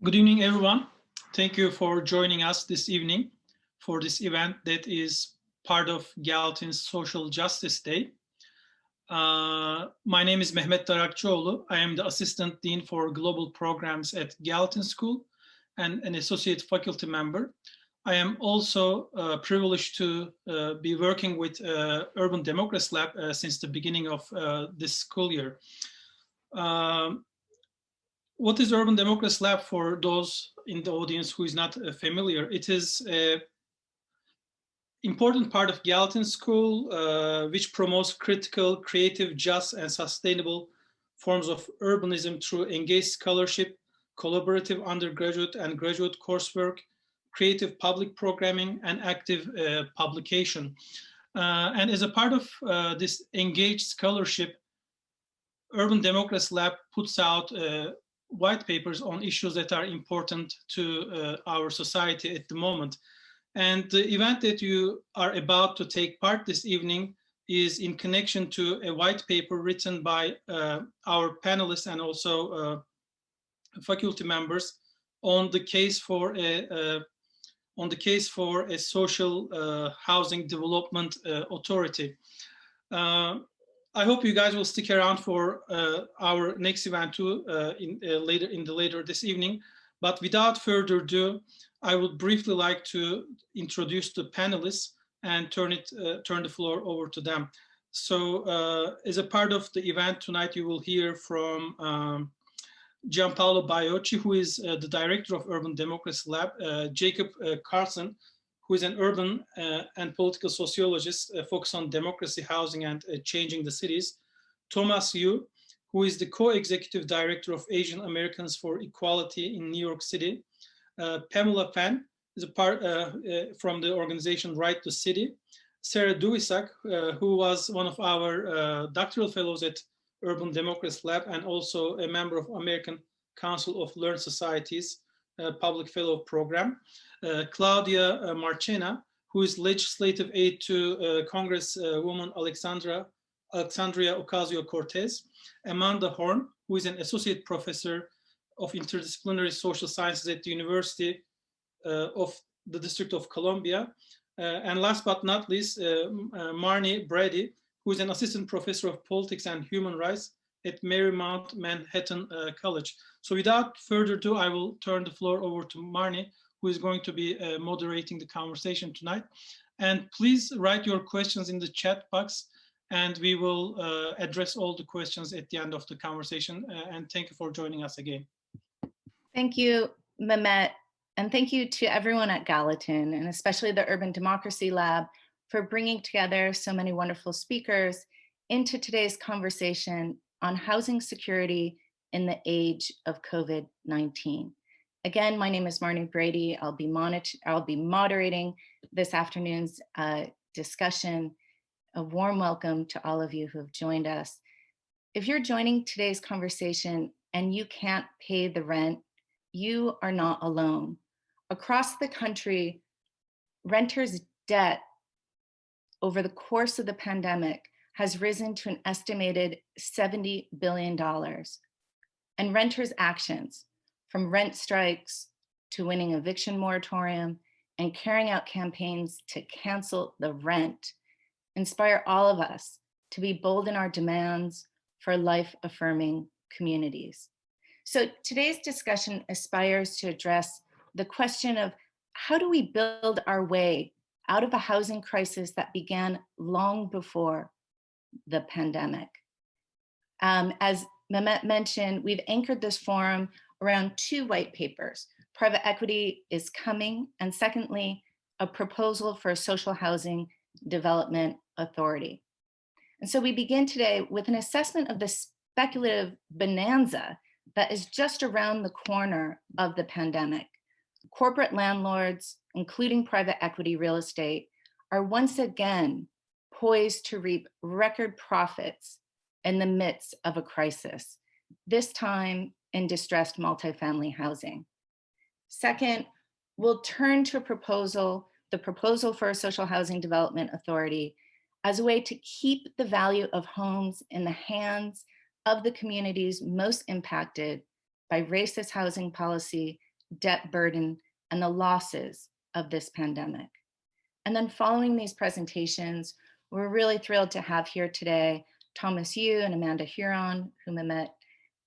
Good evening, everyone. Thank you for joining us this evening for this event that is part of Gallatin's Social Justice Day. My name is Mehmet Darakçıoğlu. I am the Assistant Dean for Global Programs at Gallatin School and an Associate Faculty Member. I am also privileged to be working with Urban Democracy Lab since the beginning of this school year. What is Urban Democracy Lab for those in the audience who is not familiar? It is an important part of Gallatin School, which promotes critical, creative, just, and sustainable forms of urbanism through engaged scholarship, collaborative undergraduate and graduate coursework, creative public programming, and active publication. And as a part of this engaged scholarship, Urban Democracy Lab puts out white papers on issues that are important to our society at the moment. And the event that you are about to take part this evening is in connection to a white paper written by our panelists and also faculty members on the case for a social housing development authority. I hope you guys will stick around for our next event too later this evening. But without further ado, I would briefly like to introduce the panelists and turn the floor over to them. So as a part of the event tonight, you will hear from Gianpaolo Baiocchi, who is the director of Urban Democracy Lab, Jacob Carlson, who is an urban and political sociologist focused on democracy, housing, and changing the cities. Thomas Yu, who is the co-executive director of Asian Americans for Equality in New York City. Pamela Fan is a part from the organization Right to City. Sarah Duisak, who was one of our doctoral fellows at Urban Democracy Lab and also a member of American Council of Learned Societies Public Fellow Program. Claudia Marchena, who is legislative aide to Congresswoman Alexandria Ocasio-Cortez. Amanda Horn, who is an associate professor of interdisciplinary social sciences at the University of the District of Columbia. And last but not least, Marnie Brady, who is an assistant professor of politics and human rights at Marymount Manhattan College. So without further ado, I will turn the floor over to Marnie, who is going to be moderating the conversation tonight. And please write your questions in the chat box, and we will address all the questions at the end of the conversation. And thank you for joining us again. Thank you, Mehmet, and thank you to everyone at Gallatin, and especially the Urban Democracy Lab, for bringing together so many wonderful speakers into today's conversation on housing security in the age of COVID-19. Again, my name is Marnie Brady. I'll be moderating this afternoon's discussion. A warm welcome to all of you who have joined us. If you're joining today's conversation and you can't pay the rent, you are not alone. Across the country, renters' debt over the course of the pandemic has risen to an estimated $70 billion. And renters' actions, from rent strikes to winning eviction moratorium and carrying out campaigns to cancel the rent, inspire all of us to be bold in our demands for life-affirming communities. So today's discussion aspires to address the question of how do we build our way out of a housing crisis that began long before the pandemic. As Mehmet mentioned, we've anchored this forum around two white papers. Private Equity is Coming, and secondly, a proposal for a social housing development authority. And so we begin today with an assessment of the speculative bonanza that is just around the corner of the pandemic. Corporate landlords, including private equity real estate, are once again poised to reap record profits in the midst of a crisis, this time in distressed multifamily housing. Second, we'll turn to the proposal for a social housing development authority as a way to keep the value of homes in the hands of the communities most impacted by racist housing policy debt burden, and the losses of this pandemic. And then following these presentations, we're really thrilled to have here today Thomas Yu and Amanda Huron, whom Mehmet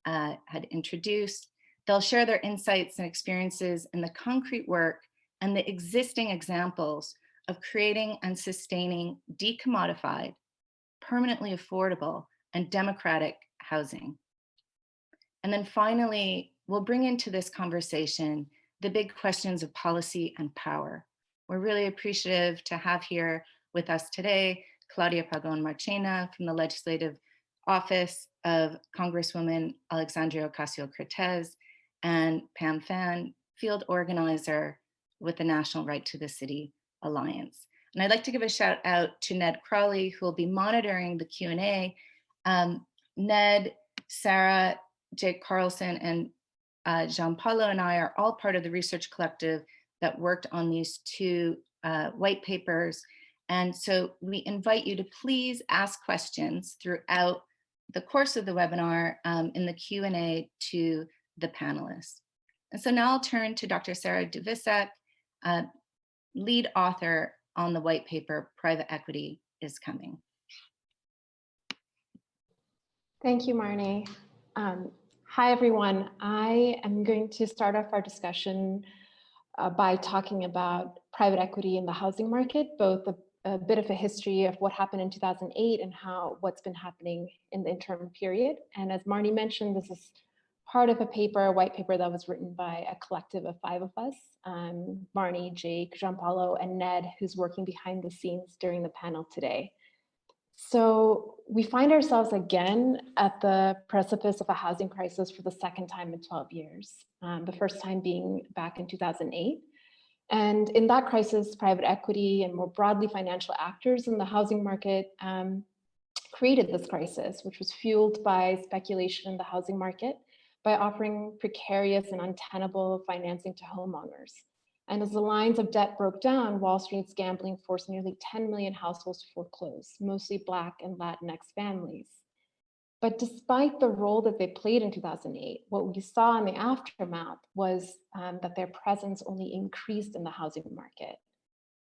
had introduced. They'll share their insights and experiences in the concrete work and the existing examples of creating and sustaining decommodified, permanently affordable, and democratic housing. And then finally, we'll bring into this conversation the big questions of policy and power. We're really appreciative to have here with us today Claudia Pagon Marchena from the Legislative Office of Congresswoman Alexandria Ocasio-Cortez and Pam Fan, field organizer with the National Right to the City Alliance. And I'd like to give a shout out to Ned Crawley, who will be monitoring the Q&A. Ned, Sarah, Jake Carlson, and Jean Paulo and I are all part of the research collective that worked on these two white papers. And so we invite you to please ask questions throughout the course of the webinar in the Q&A to the panelists. And so now I'll turn to Dr. Sarah Duvisac, lead author on the white paper, Private Equity is Coming. Thank you, Marnie. Hi, everyone. I am going to start off our discussion by talking about private equity in the housing market, both a bit of a history of what happened in 2008 and what's been happening in the interim period. And as Marnie mentioned, this is part of a white paper that was written by a collective of 5 of us, Marnie, Jake, Jean Paulo, and Ned, who's working behind the scenes during the panel today. So we find ourselves again at the precipice of a housing crisis for the second time in 12 years, the first time being back in 2008. And in that crisis, private equity and more broadly financial actors in the housing market created this crisis, which was fueled by speculation in the housing market by offering precarious and untenable financing to homeowners. And as the lines of debt broke down, Wall Street's gambling forced nearly 10 million households to foreclose, mostly Black and Latinx families. But despite the role that they played in 2008, what we saw in the aftermath was that their presence only increased in the housing market.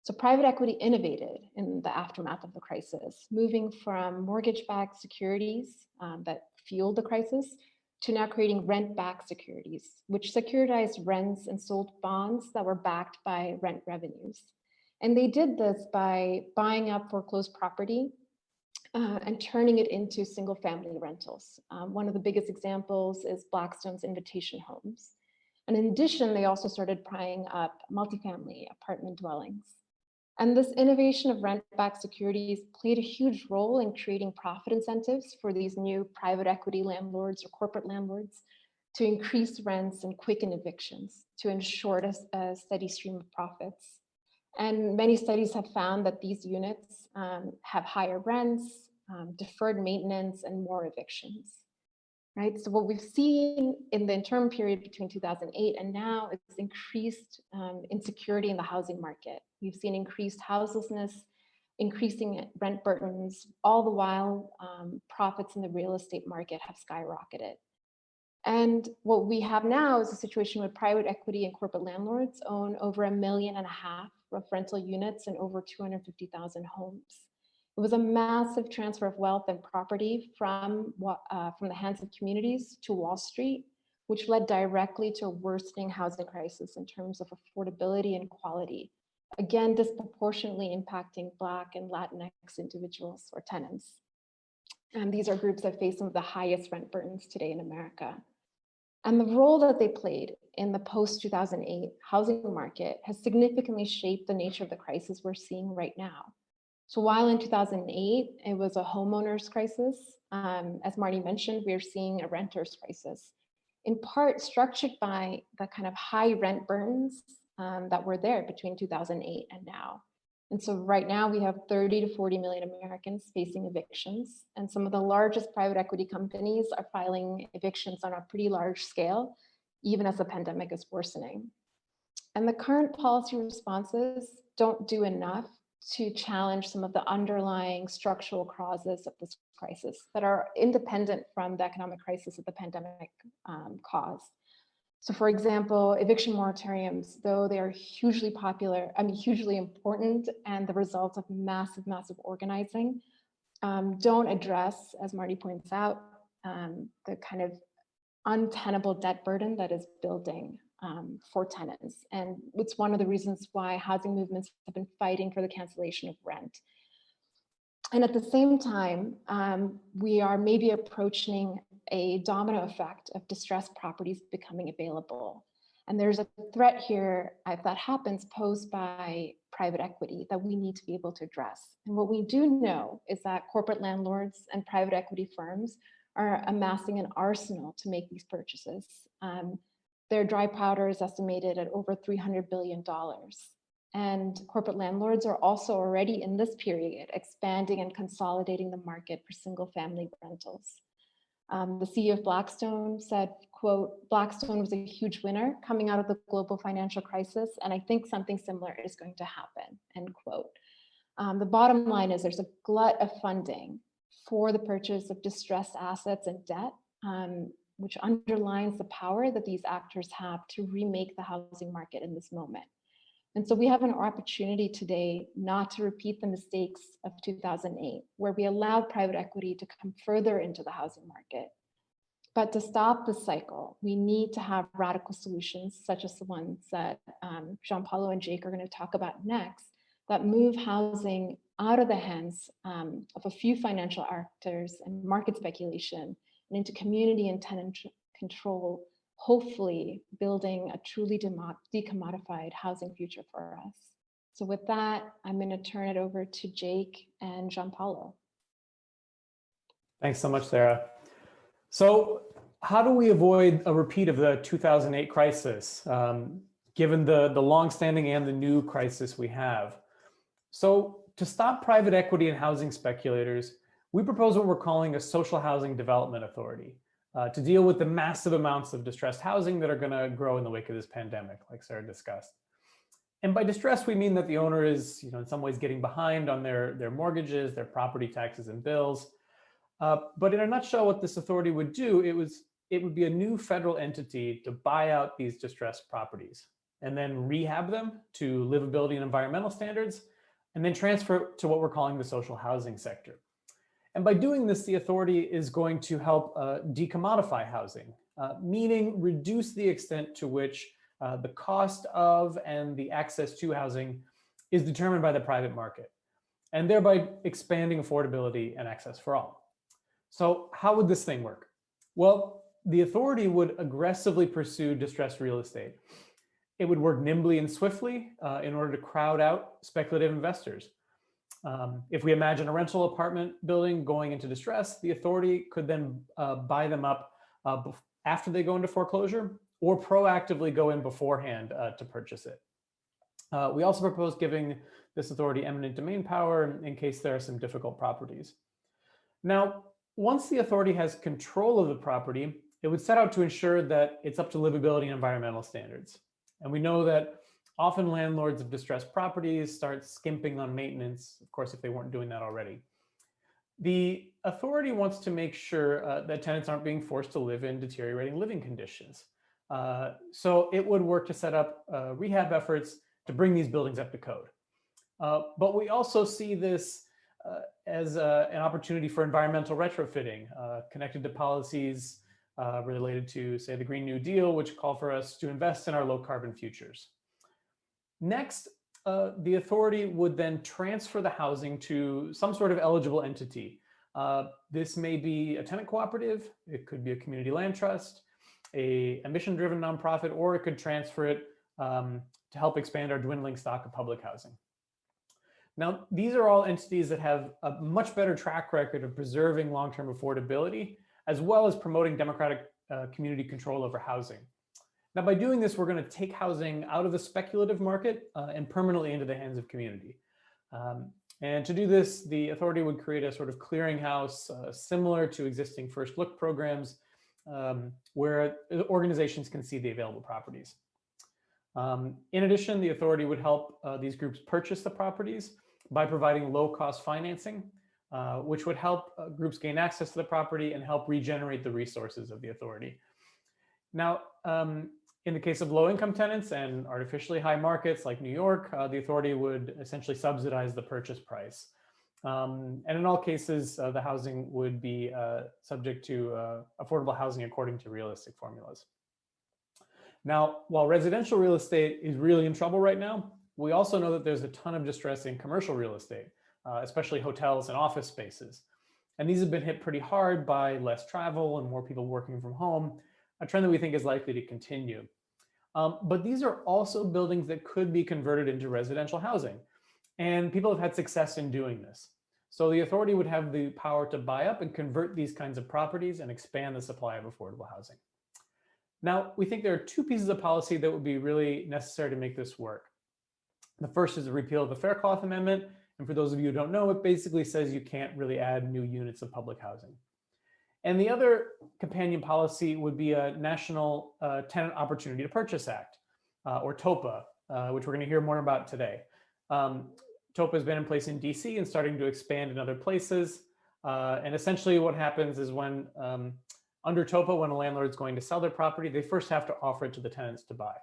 So private equity innovated in the aftermath of the crisis, moving from mortgage-backed securities that fueled the crisis to now creating rent-backed securities, which securitized rents and sold bonds that were backed by rent revenues. And they did this by buying up foreclosed property and turning it into single-family rentals. One of the biggest examples is Blackstone's Invitation Homes. And in addition, they also started buying up multifamily apartment dwellings. And this innovation of rent-backed securities played a huge role in creating profit incentives for these new private equity landlords or corporate landlords to increase rents and quicken evictions to ensure a steady stream of profits. And many studies have found that these units have higher rents, deferred maintenance, and more evictions. Right? So what we've seen in the interim period between 2008 and now is increased insecurity in the housing market. We've seen increased houselessness, increasing rent burdens, all the while profits in the real estate market have skyrocketed. And what we have now is a situation where private equity and corporate landlords own over 1.5 million of rental units and over 250,000 homes. It was a massive transfer of wealth and property from the hands of communities to Wall Street, which led directly to a worsening housing crisis in terms of affordability and quality, again, disproportionately impacting Black and Latinx individuals or tenants. And these are groups that face some of the highest rent burdens today in America. And the role that they played in the post-2008 housing market has significantly shaped the nature of the crisis we're seeing right now. So while in 2008, it was a homeowner's crisis, as Marnie mentioned, we're seeing a renter's crisis, in part structured by the kind of high rent burdens that were there between 2008 and now. And so right now we have 30 to 40 million Americans facing evictions, and some of the largest private equity companies are filing evictions on a pretty large scale, even as the pandemic is worsening. And the current policy responses don't do enough to challenge some of the underlying structural causes of this crisis that are independent from the economic crisis that the pandemic caused. So for example, eviction moratoriums, though they are hugely popular, hugely important and the result of massive, massive organizing, don't address, as Marty points out, the kind of untenable debt burden that is building for tenants. And it's one of the reasons why housing movements have been fighting for the cancellation of rent. And at the same time, we are maybe approaching a domino effect of distressed properties becoming available. And there's a threat here, if that happens, posed by private equity that we need to be able to address. And what we do know is that corporate landlords and private equity firms are amassing an arsenal to make these purchases. Their dry powder is estimated at over $300 billion. And corporate landlords are also already in this period expanding and consolidating the market for single family rentals. The CEO of Blackstone said, quote, "Blackstone was a huge winner coming out of the global financial crisis, and I think something similar is going to happen," end quote. The bottom line is there's a glut of funding for the purchase of distressed assets and debt, which underlines the power that these actors have to remake the housing market in this moment. And so we have an opportunity today not to repeat the mistakes of 2008, where we allowed private equity to come further into the housing market. But to stop this cycle, we need to have radical solutions, such as the ones that Jean-Paulo and Jake are going to talk about next, that move housing out of the hands of a few financial actors and market speculation and into community and tenant control, hopefully building a truly decommodified housing future for us. So with that, I'm going to turn it over to Jake and Jean-Paulo. Thanks so much, Sarah. So how do we avoid a repeat of the 2008 crisis, given the longstanding and the new crisis we have? So to stop private equity and housing speculators, we propose what we're calling a social housing development authority to deal with the massive amounts of distressed housing that are going to grow in the wake of this pandemic, like Sarah discussed. And by distress, we mean that the owner is, in some ways getting behind on their mortgages, their property taxes and bills. But in a nutshell, what this authority would do, it would be a new federal entity to buy out these distressed properties and then rehab them to livability and environmental standards, and then transfer to what we're calling the social housing sector. And by doing this, the authority is going to help decommodify housing, meaning reduce the extent to which the cost of and the access to housing is determined by the private market, and thereby expanding affordability and access for all. So how would this thing work? Well, the authority would aggressively pursue distressed real estate. It would work nimbly and swiftly in order to crowd out speculative investors. If we imagine a rental apartment building going into distress, the authority could then buy them up after they go into foreclosure, or proactively go in beforehand to purchase it. We also propose giving this authority eminent domain power in case there are some difficult properties. Now, once the authority has control of the property, it would set out to ensure that it's up to livability and environmental standards. And we know that often landlords of distressed properties start skimping on maintenance, of course, if they weren't doing that already. The authority wants to make sure that tenants aren't being forced to live in deteriorating living conditions. So it would work to set up rehab efforts to bring these buildings up to code. But we also see this as an opportunity for environmental retrofitting connected to policies related to, say, the Green New Deal, which call for us to invest in our low carbon futures. Next, the authority would then transfer the housing to some sort of eligible entity. This may be a tenant cooperative, it could be a community land trust, a mission-driven nonprofit, or it could transfer it to help expand our dwindling stock of public housing. Now, these are all entities that have a much better track record of preserving long-term affordability, as well as promoting democratic community control over housing. Now, by doing this, we're going to take housing out of the speculative market and permanently into the hands of community. And to do this, the authority would create a sort of clearinghouse similar to existing First Look programs, where organizations can see the available properties. In addition, the authority would help these groups purchase the properties by providing low-cost financing, which would help groups gain access to the property and help regenerate the resources of the authority. Now, In the case of low-income tenants and artificially high markets like New York, the authority would essentially subsidize the purchase price. And in all cases, the housing would be subject to affordable housing according to realistic formulas. Now, while residential real estate is really in trouble right now, we also know that there's a ton of distress in commercial real estate, especially hotels and office spaces. And these have been hit pretty hard by less travel and more people working from home, a trend that we think is likely to continue. But these are also buildings that could be converted into residential housing. And people have had success in doing this. So the authority would have the power to buy up and convert these kinds of properties and expand the supply of affordable housing. Now, we think there are two pieces of policy that would be really necessary to make this work. The first is the repeal of the Fair Cloth Amendment. And for those of you who don't know, it basically says you can't really add new units of public housing. And the other companion policy would be a National Tenant Opportunity to Purchase Act, or TOPA, which we're going to hear more about today. TOPA has been in place in DC and starting to expand in other places. And essentially what happens is when, under TOPA, when a landlord is going to sell their property, they first have to offer it to the tenants to buy.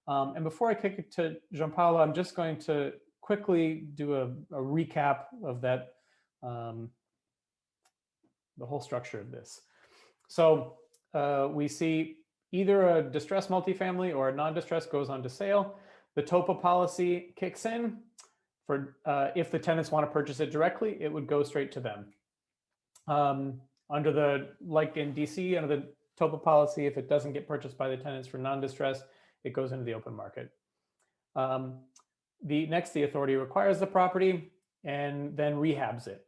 And before I kick it to Gianpaolo, I'm just going to quickly do a recap of that, the whole structure of this. So we see either a distressed multifamily or a non-distressed goes on to sale. The TOPA policy kicks in. For if the tenants want to purchase it directly, it would go straight to them. Under the, like in DC, under the TOPA policy, if it doesn't get purchased by the tenants for non-distressed, it goes into the open market. The authority requires the property and then rehabs it.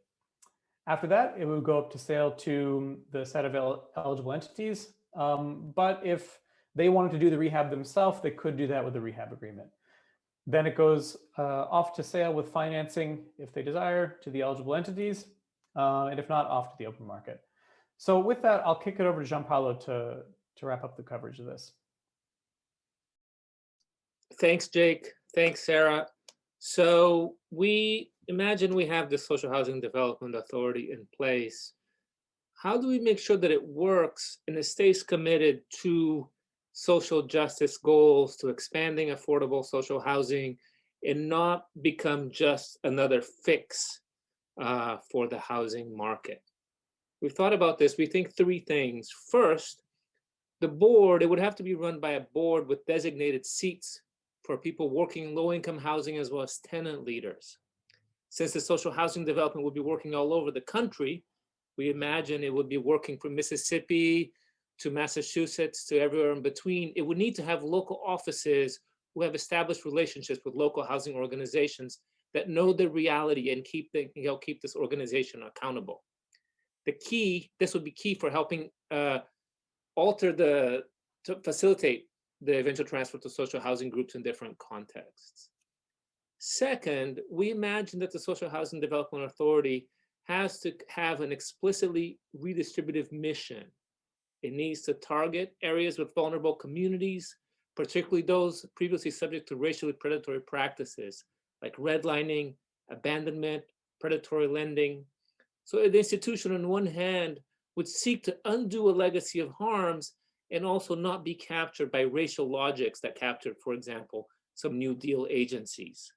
After that, it would go up to sale to the set of eligible entities. But if they wanted to do the rehab themselves, they could do that with a rehab agreement. Then it goes off to sale with financing, if they desire, to the eligible entities, and if not, off to the open market. So with that, I'll kick it over to Gianpaolo to wrap up the coverage of this. Thanks, Jake. Thanks, Sarah. So we imagine we have the Social Housing Development Authority in place. How do we make sure that it works and it stays committed to social justice goals, to expanding affordable social housing, and not become just another fix for the housing market? We've thought about this. We think three things. First, the board, it would have to be run by a board with designated seats for people working in low-income housing as well as tenant leaders. Since the social housing development will be working all over the country, we imagine it would be working from Mississippi to Massachusetts to everywhere in between. It would need to have local offices who have established relationships with local housing organizations that know the reality and keep this organization accountable. This would be key for helping to facilitate the eventual transfer to social housing groups in different contexts. Second, we imagine that the Social Housing Development Authority has to have an explicitly redistributive mission. It needs to target areas with vulnerable communities, particularly those previously subject to racially predatory practices like redlining, abandonment, predatory lending. So the institution on one hand would seek to undo a legacy of harms and also not be captured by racial logics that captured, for example, some New Deal agencies.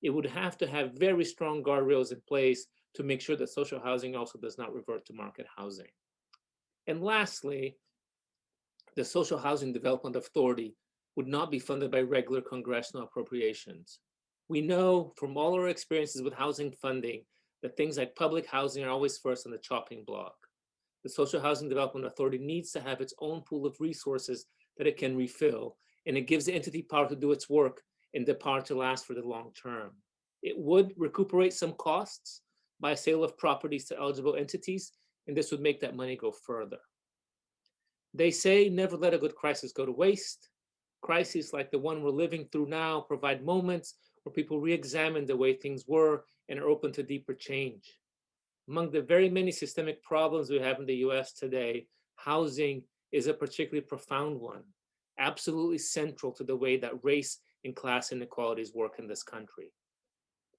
It would have to have very strong guardrails in place to make sure that social housing also does not revert to market housing. And lastly, the Social Housing Development Authority would not be funded by regular congressional appropriations. We know from all our experiences with housing funding that things like public housing are always first on the chopping block. The Social Housing Development Authority needs to have its own pool of resources that it can refill, and it gives the entity power to do its work and the power to last for the long term. It would recuperate some costs by sale of properties to eligible entities, and this would make that money go further. They say never let a good crisis go to waste. Crises like the one we're living through now provide moments where people re-examine the way things were and are open to deeper change. Among the very many systemic problems we have in the US today, housing is a particularly profound one, absolutely central to the way that race and class inequalities work in this country.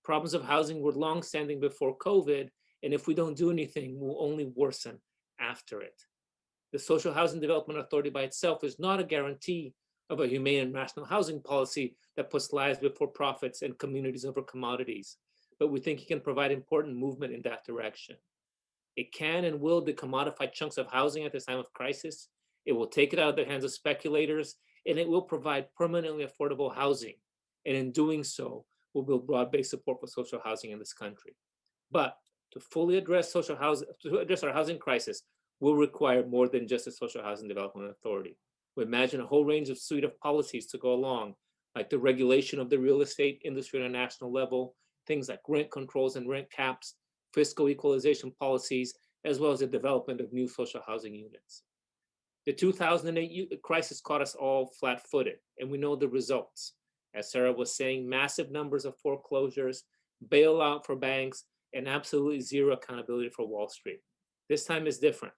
Problems of housing were longstanding before COVID, and if we don't do anything, will only worsen after it. The Social Housing Development Authority by itself is not a guarantee of a humane and rational housing policy that puts lives before profits and communities over commodities, but we think it can provide important movement in that direction. It can and will decommodify chunks of housing at this time of crisis. It will take it out of the hands of speculators, and it will provide permanently affordable housing. And in doing so, will build broad-based support for social housing in this country. But to fully address social housing, to address our housing crisis, will require more than just a social housing development authority. We imagine a whole range of suite of policies to go along, like the regulation of the real estate industry on a national level, things like rent controls and rent caps, fiscal equalization policies, as well as the development of new social housing units. The 2008 crisis caught us all flat-footed, and we know the results. As Sarah was saying, massive numbers of foreclosures, bailout for banks, and absolutely zero accountability for Wall Street. This time is different.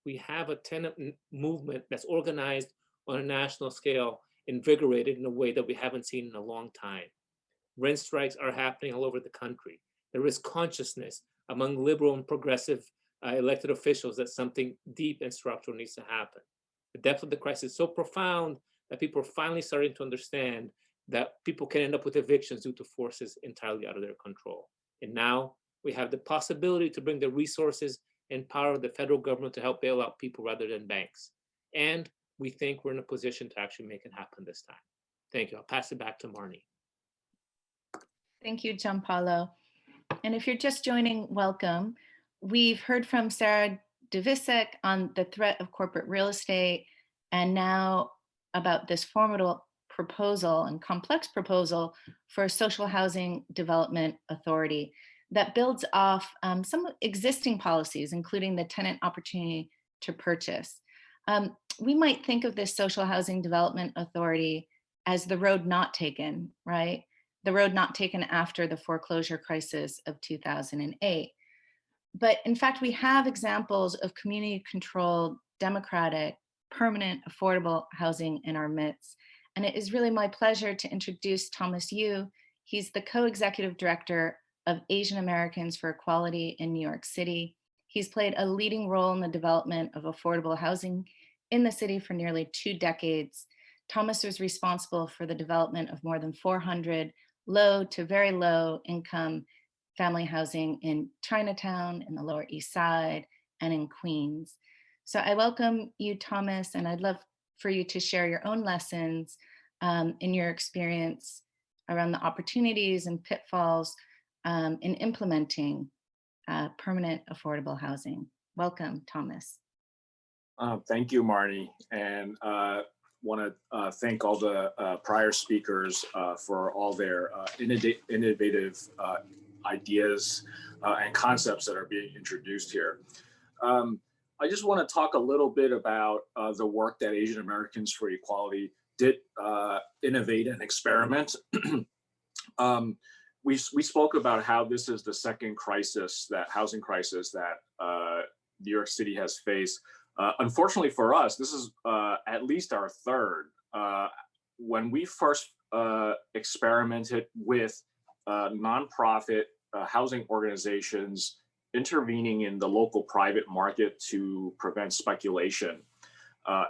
We have a tenant movement that's organized on a national scale, invigorated in a way that we haven't seen in a long time. Rent strikes are happening all over the country. There is consciousness among liberal and progressive elected officials that something deep and structural needs to happen. The depth of the crisis is so profound that people are finally starting to understand that people can end up with evictions due to forces entirely out of their control. And now we have the possibility to bring the resources and power of the federal government to help bail out people rather than banks. And we think we're in a position to actually make it happen this time. Thank you. I'll pass it back to Marnie. Thank you, Gianpaolo. And if you're just joining, welcome. We've heard from Sarah Divisek on the threat of corporate real estate, and now about this formidable proposal and complex proposal for a social housing development authority that builds off some existing policies, including the tenant opportunity to purchase. We might think of this social housing development authority as the road not taken, right? The road not taken after the foreclosure crisis of 2008. But in fact, we have examples of community-controlled, democratic, permanent, affordable housing in our midst. And it is really my pleasure to introduce Thomas Yu. He's the co-executive director of Asian Americans for Equality in New York City. He's played a leading role in the development of affordable housing in the city for nearly 2 decades. Thomas was responsible for the development of more than 400 low to very low income family housing in Chinatown, in the Lower East Side, and in Queens. So I welcome you, Thomas, and I'd love for you to share your own lessons in your experience around the opportunities and pitfalls in implementing permanent affordable housing. Welcome, Thomas. Thank you, Marnie, and want to thank all the prior speakers for all their innovative ideas and concepts that are being introduced here. I just want to talk a little bit about the work that Asian Americans for Equality did innovate and experiment. We spoke about how this is the second housing crisis that New York City has faced. Unfortunately for us, this is at least our third. When we first experimented with nonprofit housing organizations intervening in the local private market to prevent speculation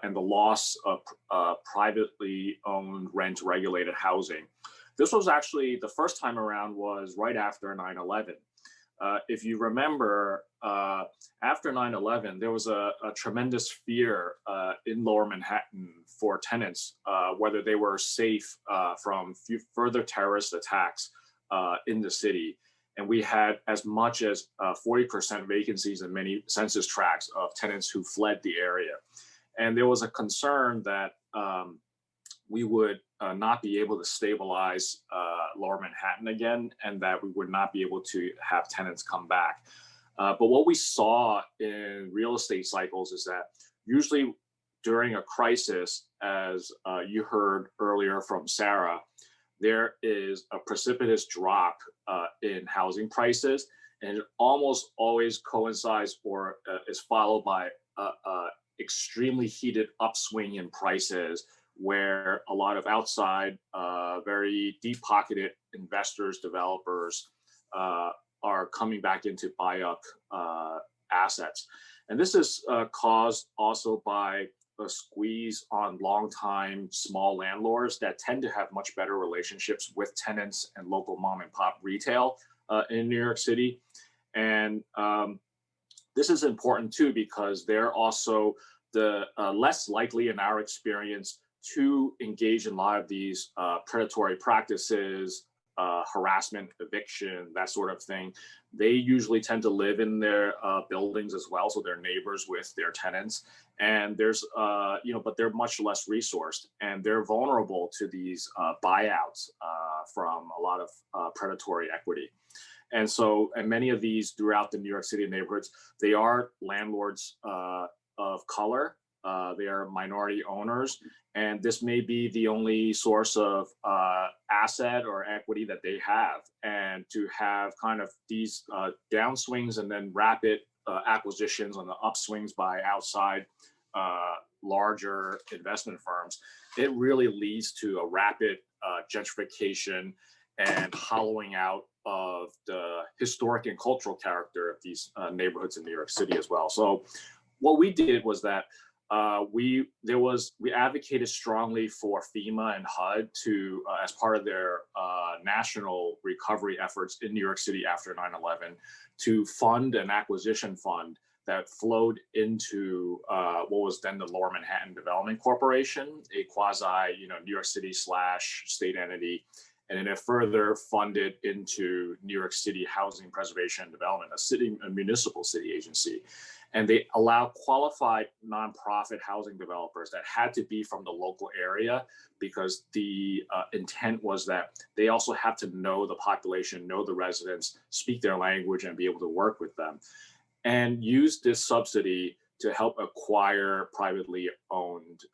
and the loss of privately owned rent-regulated housing. This was actually, the first time around was right after 9/11. If you remember, after 9/11, there was a tremendous fear in Lower Manhattan for tenants, whether they were safe from further terrorist attacks in the city. And we had as much as 40% vacancies in many census tracts of tenants who fled the area. And there was a concern that we would not be able to stabilize Lower Manhattan again, and that we would not be able to have tenants come back. But what we saw in real estate cycles is that usually during a crisis, as you heard earlier from Sarah, there is a precipitous drop in housing prices, and it almost always coincides or is followed by an extremely heated upswing in prices, where a lot of outside, very deep-pocketed investors, developers are coming back in to buy up assets. And this is caused also by a squeeze on longtime small landlords that tend to have much better relationships with tenants and local mom and pop retail in New York City. And this is important too, because they're also the less likely in our experience to engage in a lot of these predatory practices, harassment, eviction, that sort of thing. They usually tend to live in their buildings as well, so they're neighbors with their tenants. And there's, but they're much less resourced, and they're vulnerable to these buyouts from a lot of predatory equity. And so, and many of these throughout the New York City neighborhoods, they are landlords of color. They are minority owners, and this may be the only source of asset or equity that they have. And to have kind of these downswings and then rapid acquisitions on the upswings by outside larger investment firms, it really leads to a rapid gentrification and hollowing out of the historic and cultural character of these neighborhoods in New York City as well. So what we did was that we advocated strongly for FEMA and HUD to, as part of their national recovery efforts in New York City after 9/11, to fund an acquisition fund that flowed into what was then the Lower Manhattan Development Corporation, a quasi, New York City / state entity. And then it further funded into New York City Housing Preservation and Development, a municipal city agency. And they allow qualified nonprofit housing developers that had to be from the local area, because the intent was that they also have to know the population, know the residents, speak their language, and be able to work with them. And use this subsidy to help acquire privately owned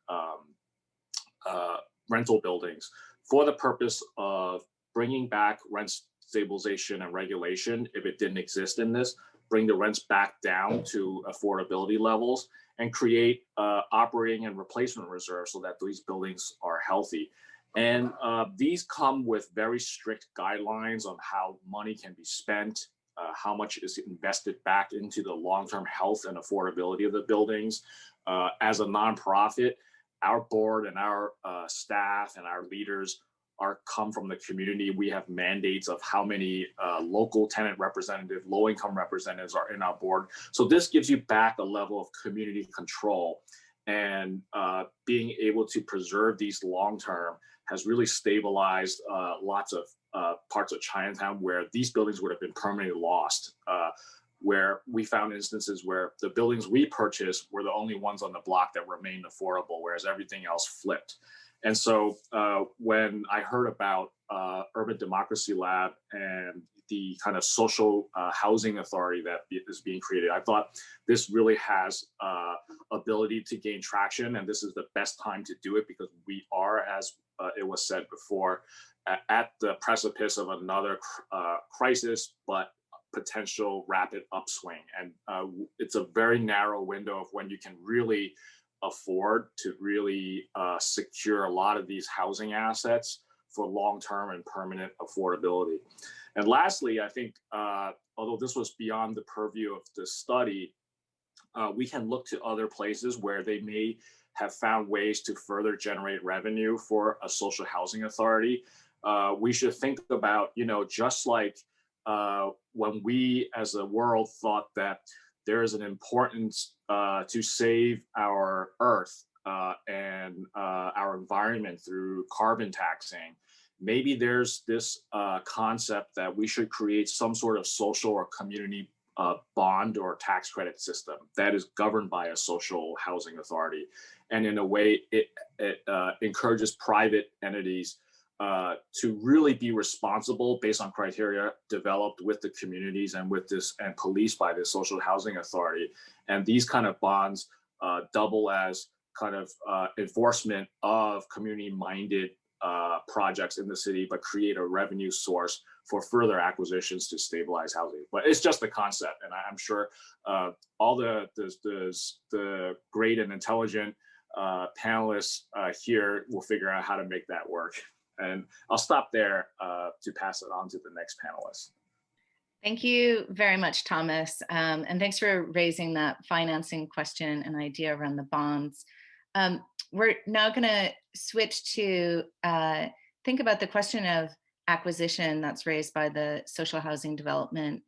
rental buildings for the purpose of bringing back rent stabilization and regulation, if it didn't exist in this, bring the rents back down to affordability levels, and create operating and replacement reserves so that these buildings are healthy. And these come with very strict guidelines on how money can be spent, how much is invested back into the long-term health and affordability of the buildings. As a nonprofit, our board and our staff and our leaders come from the community. We have mandates of how many local tenant representatives, low-income representatives are in our board. So this gives you back a level of community control, and being able to preserve these long-term has really stabilized lots of parts of Chinatown where these buildings would have been permanently lost. Where we found instances where the buildings we purchased were the only ones on the block that remained affordable, whereas everything else flipped. And so when I heard about Urban Democracy Lab and the kind of social housing authority that is being created, I thought this really has ability to gain traction, and this is the best time to do it, because we are, as it was said before, at the precipice of another crisis, but potential rapid upswing. And it's a very narrow window of when you can really afford to really secure a lot of these housing assets for long-term and permanent affordability. And lastly, I think, although this was beyond the purview of the study, we can look to other places where they may have found ways to further generate revenue for a social housing authority. We should think about, just like when we as a world thought that there is an importance to save our earth and our environment through carbon taxing, maybe there's this concept that we should create some sort of social or community bond or tax credit system that is governed by a social housing authority. And in a way, it encourages private entities to really be responsible based on criteria developed with the communities and policed by the social housing authority. And these kind of bonds double as kind of enforcement of community-minded projects in the city, but create a revenue source for further acquisitions to stabilize housing. But it's just a concept, and I'm sure all the great and intelligent panelists here will figure out how to make that work. And I'll stop there to pass it on to the next panelist. Thank you very much, Thomas. And thanks for raising that financing question and idea around the bonds. We're now going to switch to think about the question of acquisition that's raised by the Social Housing Development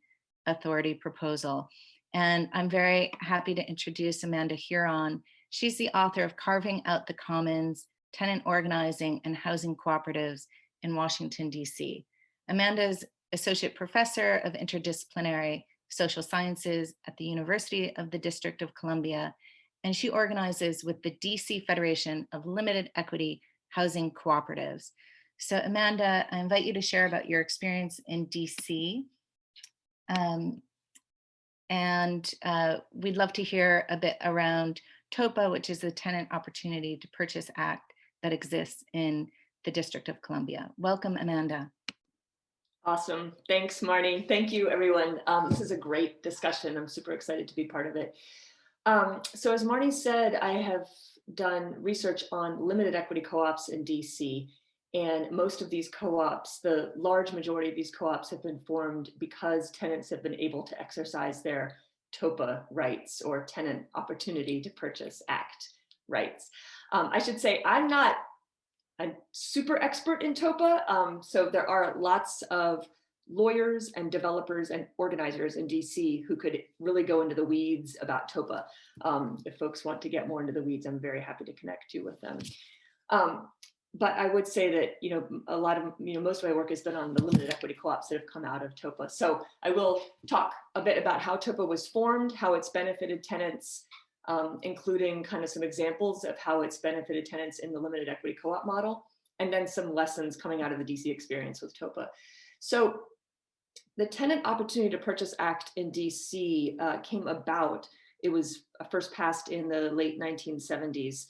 Authority proposal. And I'm very happy to introduce Amanda Huron. She's the author of Carving Out the Commons, Tenant Organizing and Housing Cooperatives in Washington, D.C. Amanda is Associate Professor of Interdisciplinary Social Sciences at the University of the District of Columbia, and she organizes with the DC Federation of Limited Equity Housing Cooperatives. So Amanda, I invite you to share about your experience in DC. We'd love to hear a bit around TOPA, which is the Tenant Opportunity to Purchase Act that exists in the District of Columbia. Welcome, Amanda. Awesome. Thanks, Marnie. Thank you, everyone. This is a great discussion. I'm super excited to be part of it. So as Marnie said, I have done research on limited equity co-ops in DC. And most of these co-ops, the large majority of these co-ops have been formed because tenants have been able to exercise their TOPA rights, or Tenant Opportunity to Purchase Act rights. I should say I'm not a super expert in TOPA. So there are lots of lawyers and developers and organizers in DC who could really go into the weeds about TOPA. If folks want to get more into the weeds, I'm very happy to connect you with them. But I would say that, a lot of, most of my work has been on the limited equity co-ops that have come out of TOPA. So I will talk a bit about how TOPA was formed, how it's benefited tenants, including kind of some examples of how it's benefited tenants in the limited equity co-op model, and then some lessons coming out of the DC experience with TOPA. So the Tenant Opportunity to Purchase Act in DC came about. It was first passed in the late 1970s.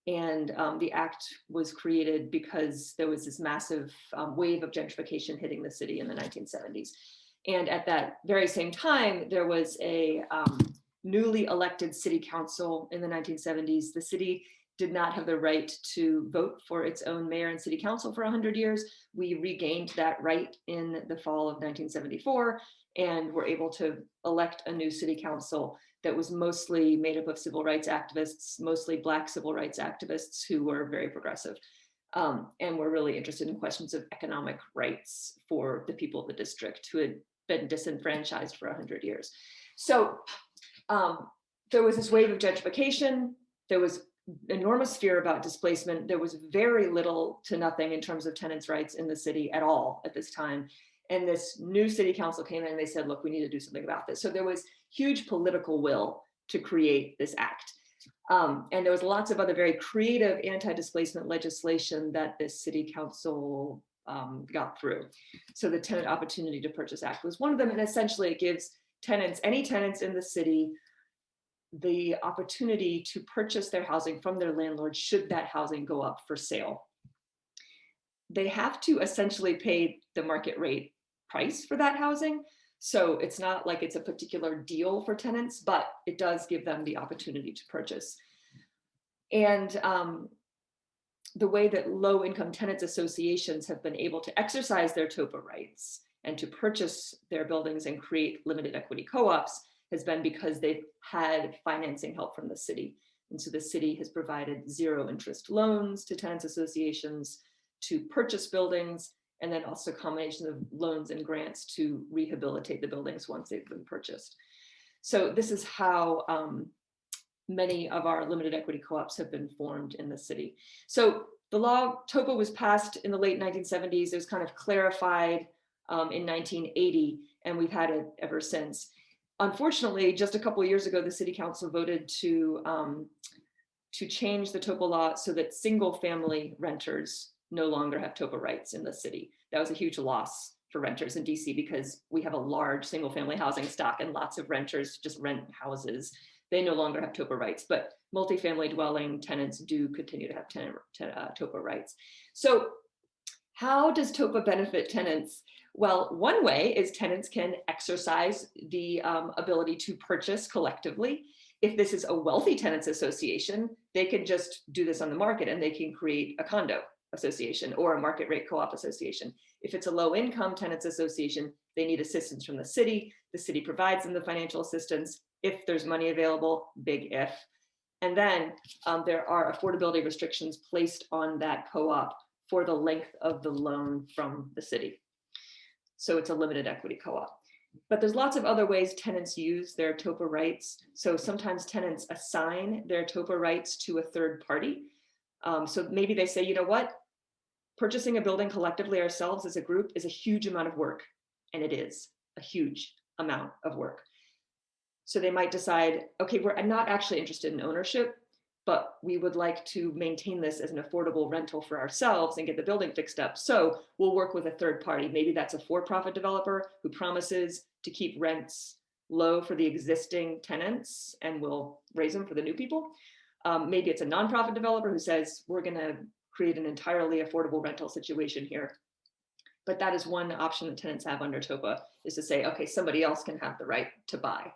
And the act was created because there was this massive wave of gentrification hitting the city in the 1970s. And at that very same time, there was a newly elected city council in the 1970s. The city did not have the right to vote for its own mayor and city council for 100 years. We regained that right in the fall of 1974 and were able to elect a new city council that was mostly made up of civil rights activists, mostly Black civil rights activists who were very progressive and were really interested in questions of economic rights for the people of the district who had been disenfranchised for 100 years. So there was this wave of gentrification. There was enormous fear about displacement. There was very little to nothing in terms of tenants' rights in the city at all at this time. And this new city council came in and they said, look, we need to do something about this. So there was huge political will to create this act. And there was lots of other very creative anti-displacement legislation that this city council got through. So the Tenant Opportunity to Purchase Act was one of them. And essentially it gives tenants, any tenants in the city, the opportunity to purchase their housing from their landlord should that housing go up for sale. They have to essentially pay the market rate price for that housing. So it's not like it's a particular deal for tenants, but it does give them the opportunity to purchase. And the way that low-income tenants associations have been able to exercise their TOPA rights and to purchase their buildings and create limited equity co-ops has been because they've had financing help from the city. And so the city has provided zero interest loans to tenants associations to purchase buildings, and then also a combination of loans and grants to rehabilitate the buildings once they've been purchased. So this is how many of our limited equity co-ops have been formed in the city. So the law, TOPA, was passed in the late 1970s. It was kind of clarified in 1980, and we've had it ever since. Unfortunately, just a couple of years ago, the city council voted to change the TOPA law so that single family renters no longer have TOPA rights in the city. That was a huge loss for renters in DC because we have a large single family housing stock and lots of renters just rent houses. They no longer have TOPA rights, but multifamily dwelling tenants do continue to have TOPA rights. So how does TOPA benefit tenants? Well, one way is tenants can exercise the ability to purchase collectively. If this is a wealthy tenants association, they can just do this on the market and they can create a condo association or a market rate co-op association. If it's a low income tenants association, they need assistance from the city. The city provides them the financial assistance if there's money available, big if. And then there are affordability restrictions placed on that co-op for the length of the loan from the city. So it's a limited equity co-op. But there's lots of other ways tenants use their TOPA rights. So sometimes tenants assign their TOPA rights to a third party. So maybe they say, you know what, purchasing a building collectively ourselves as a group is a huge amount of work. And it is a huge amount of work. So they might decide, okay, I'm not actually interested in ownership, but we would like to maintain this as an affordable rental for ourselves and get the building fixed up. So we'll work with a third party. Maybe that's a for-profit developer who promises to keep rents low for the existing tenants and will raise them for the new people. Maybe it's a nonprofit developer who says, we're gonna create an entirely affordable rental situation here. But that is one option that tenants have under TOPA, is to say, okay, somebody else can have the right to buy.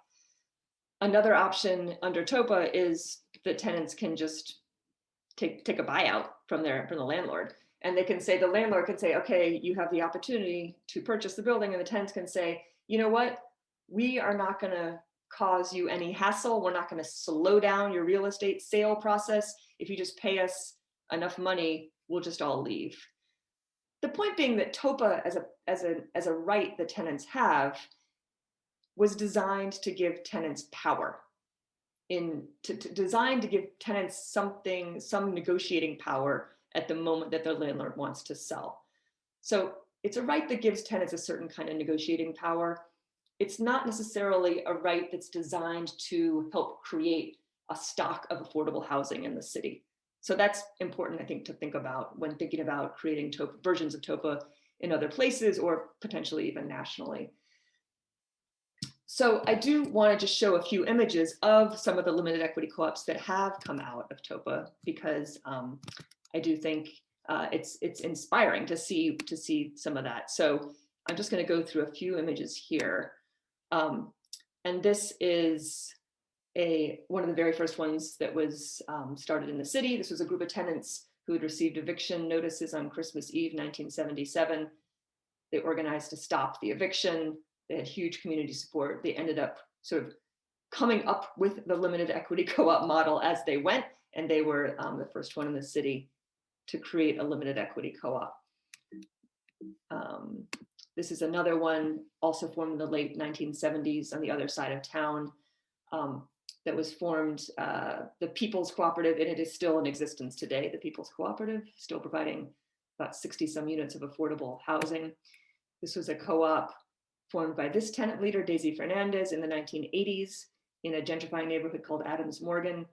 Another option under TOPA is that tenants can just take a buyout from the landlord. And they can say, the landlord can say, okay, you have the opportunity to purchase the building. And the tenants can say, you know what, we are not gonna cause you any hassle. We're not gonna slow down your real estate sale process. If you just pay us enough money, we'll just all leave. The point being that TOPA as a right that tenants have was designed to give tenants power, designed to give tenants some negotiating power at the moment that their landlord wants to sell. So it's a right that gives tenants a certain kind of negotiating power. It's not necessarily a right that's designed to help create a stock of affordable housing in the city. So that's important, I think, to think about when thinking about creating versions of TOPA in other places or potentially even nationally. So I do want to just show a few images of some of the limited equity co-ops that have come out of TOPA, because I do think it's inspiring to see some of that. So I'm just going to go through a few images here. And this is one of the very first ones that was started in the city. This was a group of tenants who had received eviction notices on Christmas Eve, 1977. They organized to stop the eviction. They had huge community support. They ended up sort of coming up with the limited equity co-op model as they went, and they were the first one in the city to create a limited equity co-op. This is another one also formed in the late 1970s on the other side of town, that was formed, the People's Cooperative, and it is still in existence today. The People's Cooperative, still providing about 60 some units of affordable housing. This was a co-op formed by this tenant leader, Daisy Fernandez, in the 1980s in a gentrifying neighborhood called Adams Morgan.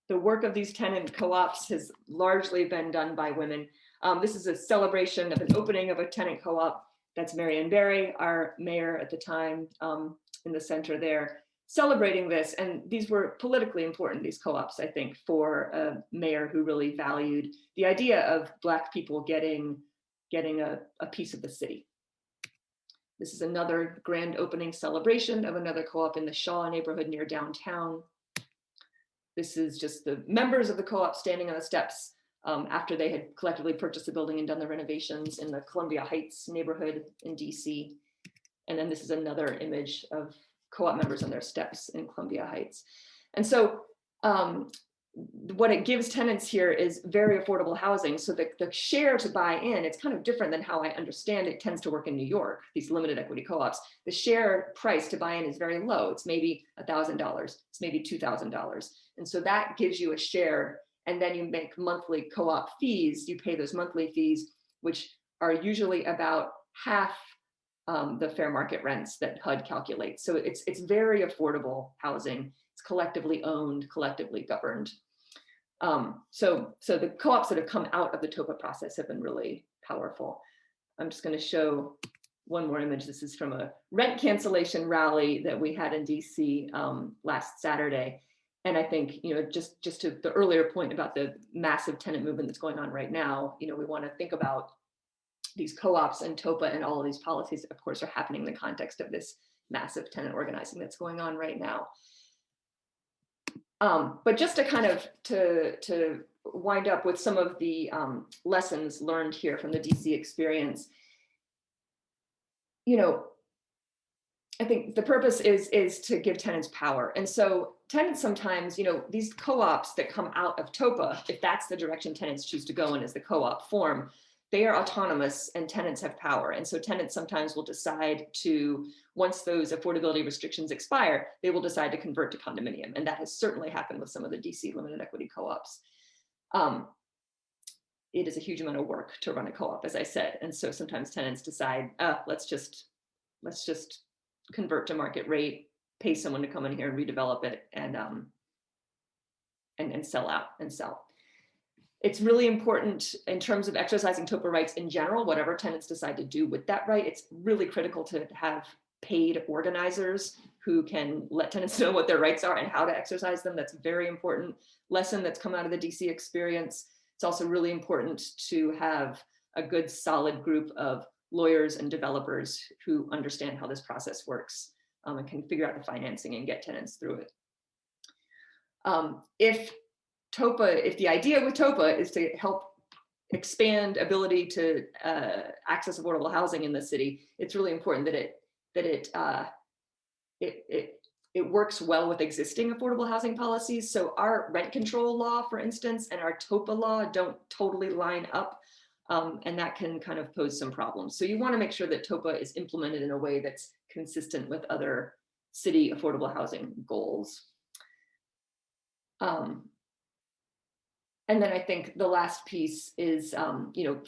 The work of these tenant co-ops has largely been done by women. This is a celebration of an opening of a tenant co-op. That's Marianne Barry, our mayor at the time, in the center there, celebrating this. And these were politically important, these co-ops, I think, for a mayor who really valued the idea of Black people getting a piece of the city. This is another grand opening celebration of another co-op in the Shaw neighborhood near downtown. This is just the members of the co-op standing on the steps after they had collectively purchased the building and done the renovations in the Columbia Heights neighborhood in DC. And then this is another image of co-op members on their steps in Columbia Heights. And so what it gives tenants here is very affordable housing. So the share to buy in, it's kind of different than how I understand it tends to work in New York, these limited equity co-ops. The share price to buy in is very low. It's maybe $1,000, it's maybe $2,000. And so that gives you a share, and then you make monthly co-op fees. You pay those monthly fees, which are usually about half the fair market rents that HUD calculates. So it's very affordable housing. It's collectively owned, collectively governed. So the co-ops that have come out of the TOPA process have been really powerful. I'm just going to show one more image. This is from a rent cancellation rally that we had in DC last Saturday. And I think, just to the earlier point about the massive tenant movement that's going on right now, we want to think about these co-ops and TOPA and all of these policies, of course, are happening in the context of this massive tenant organizing that's going on right now. But just to kind of to wind up with some of the lessons learned here from the DC experience, I think the purpose is to give tenants power. And so tenants sometimes, these co-ops that come out of TOPA, if that's the direction tenants choose to go in as the co-op form, they are autonomous and tenants have power. And so tenants sometimes will decide to, once those affordability restrictions expire, they will decide to convert to condominium. And that has certainly happened with some of the DC limited equity co-ops. It is a huge amount of work to run a co-op, as I said. And so sometimes tenants decide, let's just convert to market rate, pay someone to come in here and redevelop it and sell out and sell. It's really important in terms of exercising TOPA rights in general, whatever tenants decide to do with that right. It's really critical to have paid organizers who can let tenants know what their rights are and how to exercise them. That's a very important lesson that's come out of the DC experience. It's also really important to have a good, solid group of lawyers and developers who understand how this process works and can figure out the financing and get tenants through it. If the idea with TOPA is to help expand ability to access affordable housing in the city, it's really important that it works well with existing affordable housing policies. So our rent control law, for instance, and our TOPA law don't totally line up. And that can kind of pose some problems. So you want to make sure that TOPA is implemented in a way that's consistent with other city affordable housing goals. And then I think the last piece is,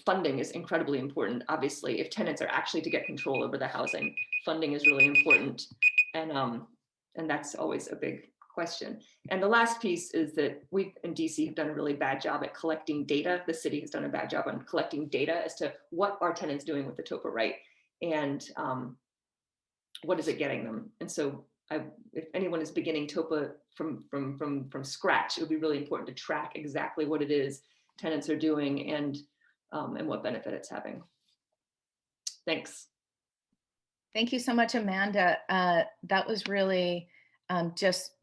funding is incredibly important. Obviously, if tenants are actually to get control over the housing, funding is really important. And that's always a big question. And the last piece is that we in DC have done a really bad job at collecting data. The city has done a bad job on collecting data as to what are tenants doing with the TOPA right and what is it getting them. And so if anyone is beginning TOPA from scratch, it would be really important to track exactly what it is tenants are doing and what benefit it's having. Thanks. Thank you so much, Amanda. That was really just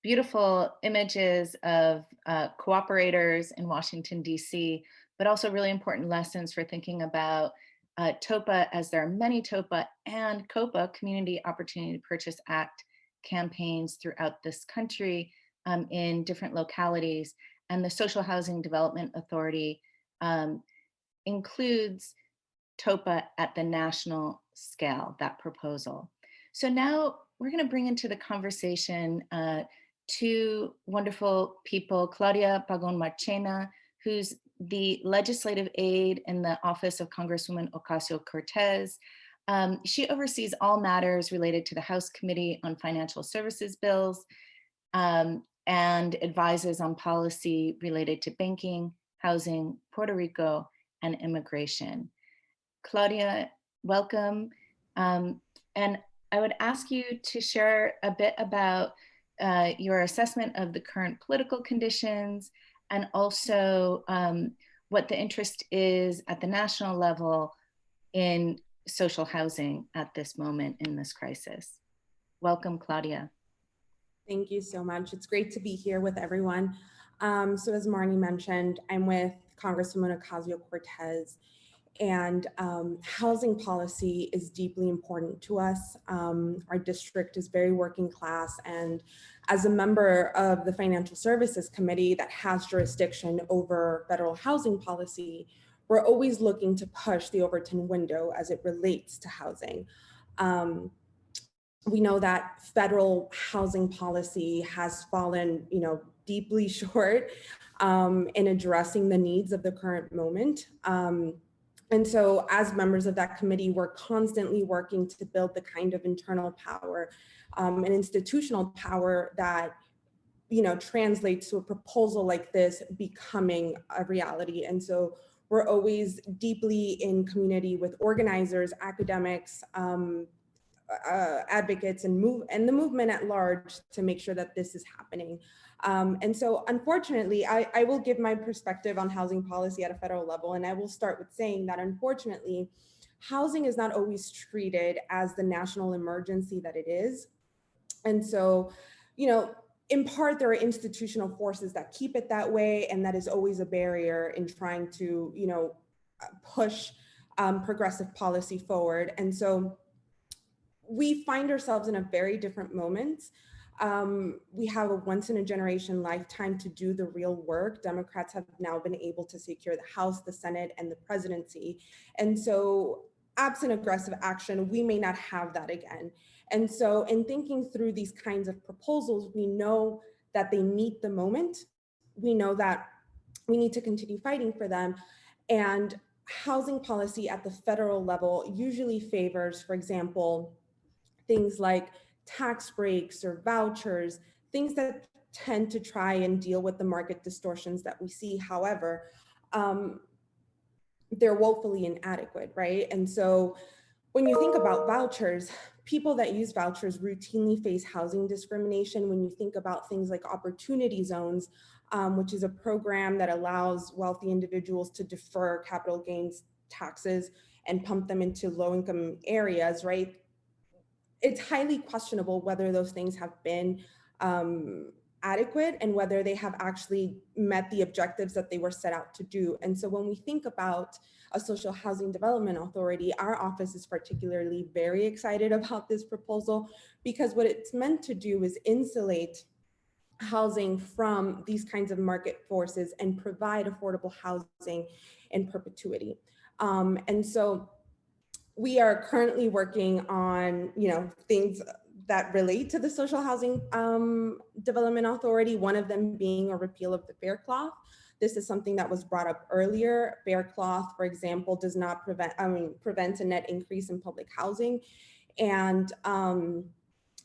beautiful images of cooperators in Washington, DC, but also really important lessons for thinking about TOPA, as there are many TOPA and COPA, Community Opportunity to Purchase Act, campaigns throughout this country in different localities. And the Social Housing Development Authority includes TOPA at the national scale, that proposal. So now we're going to bring into the conversation two wonderful people, Claudia Pagon Marchena, who's the legislative aide in the office of Congresswoman Ocasio-Cortez. She oversees all matters related to the House Committee on Financial Services bills and advises on policy related to banking, housing, Puerto Rico, and immigration. Claudia, welcome. And I would ask you to share a bit about your assessment of the current political conditions and also what the interest is at the national level in social housing at this moment in this crisis. Welcome, Claudia. Thank you so much. It's great to be here with everyone. So as Marnie mentioned, I'm with Congresswoman Ocasio-Cortez, and housing policy is deeply important to us. Our district is very working class, and as a member of the Financial Services Committee that has jurisdiction over federal housing policy, we're always looking to push the Overton window as it relates to housing. We know that federal housing policy has fallen, deeply short in addressing the needs of the current moment. And so as members of that committee, we're constantly working to build the kind of internal power and institutional power that translates to a proposal like this becoming a reality. And so we're always deeply in community with organizers, academics, advocates, and the movement at large to make sure that this is happening. And so unfortunately, I will give my perspective on housing policy at a federal level. And I will start with saying that unfortunately, housing is not always treated as the national emergency that it is. And so, in part, there are institutional forces that keep it that way. And that is always a barrier in trying to, push progressive policy forward. And so we find ourselves in a very different moment. We have a once in a generation lifetime to do the real work. Democrats have now been able to secure the House, the Senate, and the presidency. And so absent aggressive action, we may not have that again. And so in thinking through these kinds of proposals, we know that they meet the moment. We know that we need to continue fighting for them. And housing policy at the federal level usually favors, for example, things like tax breaks or vouchers, things that tend to try and deal with the market distortions that we see. However, they're woefully inadequate, right? And so when you think about vouchers, people that use vouchers routinely face housing discrimination. When you think about things like opportunity zones, which is a program that allows wealthy individuals to defer capital gains taxes and pump them into low-income areas, right? It's highly questionable whether those things have been adequate and whether they have actually met the objectives that they were set out to do. And so when we think about a social housing development authority, our office is particularly very excited about this proposal, because what it's meant to do is insulate housing from these kinds of market forces and provide affordable housing in perpetuity. And so we are currently working on, things that relate to the Social Housing Development Authority, one of them being a repeal of the Fair Cloth. This is something that was brought up earlier. Fair Cloth, for example, does not prevent a net increase in public housing. And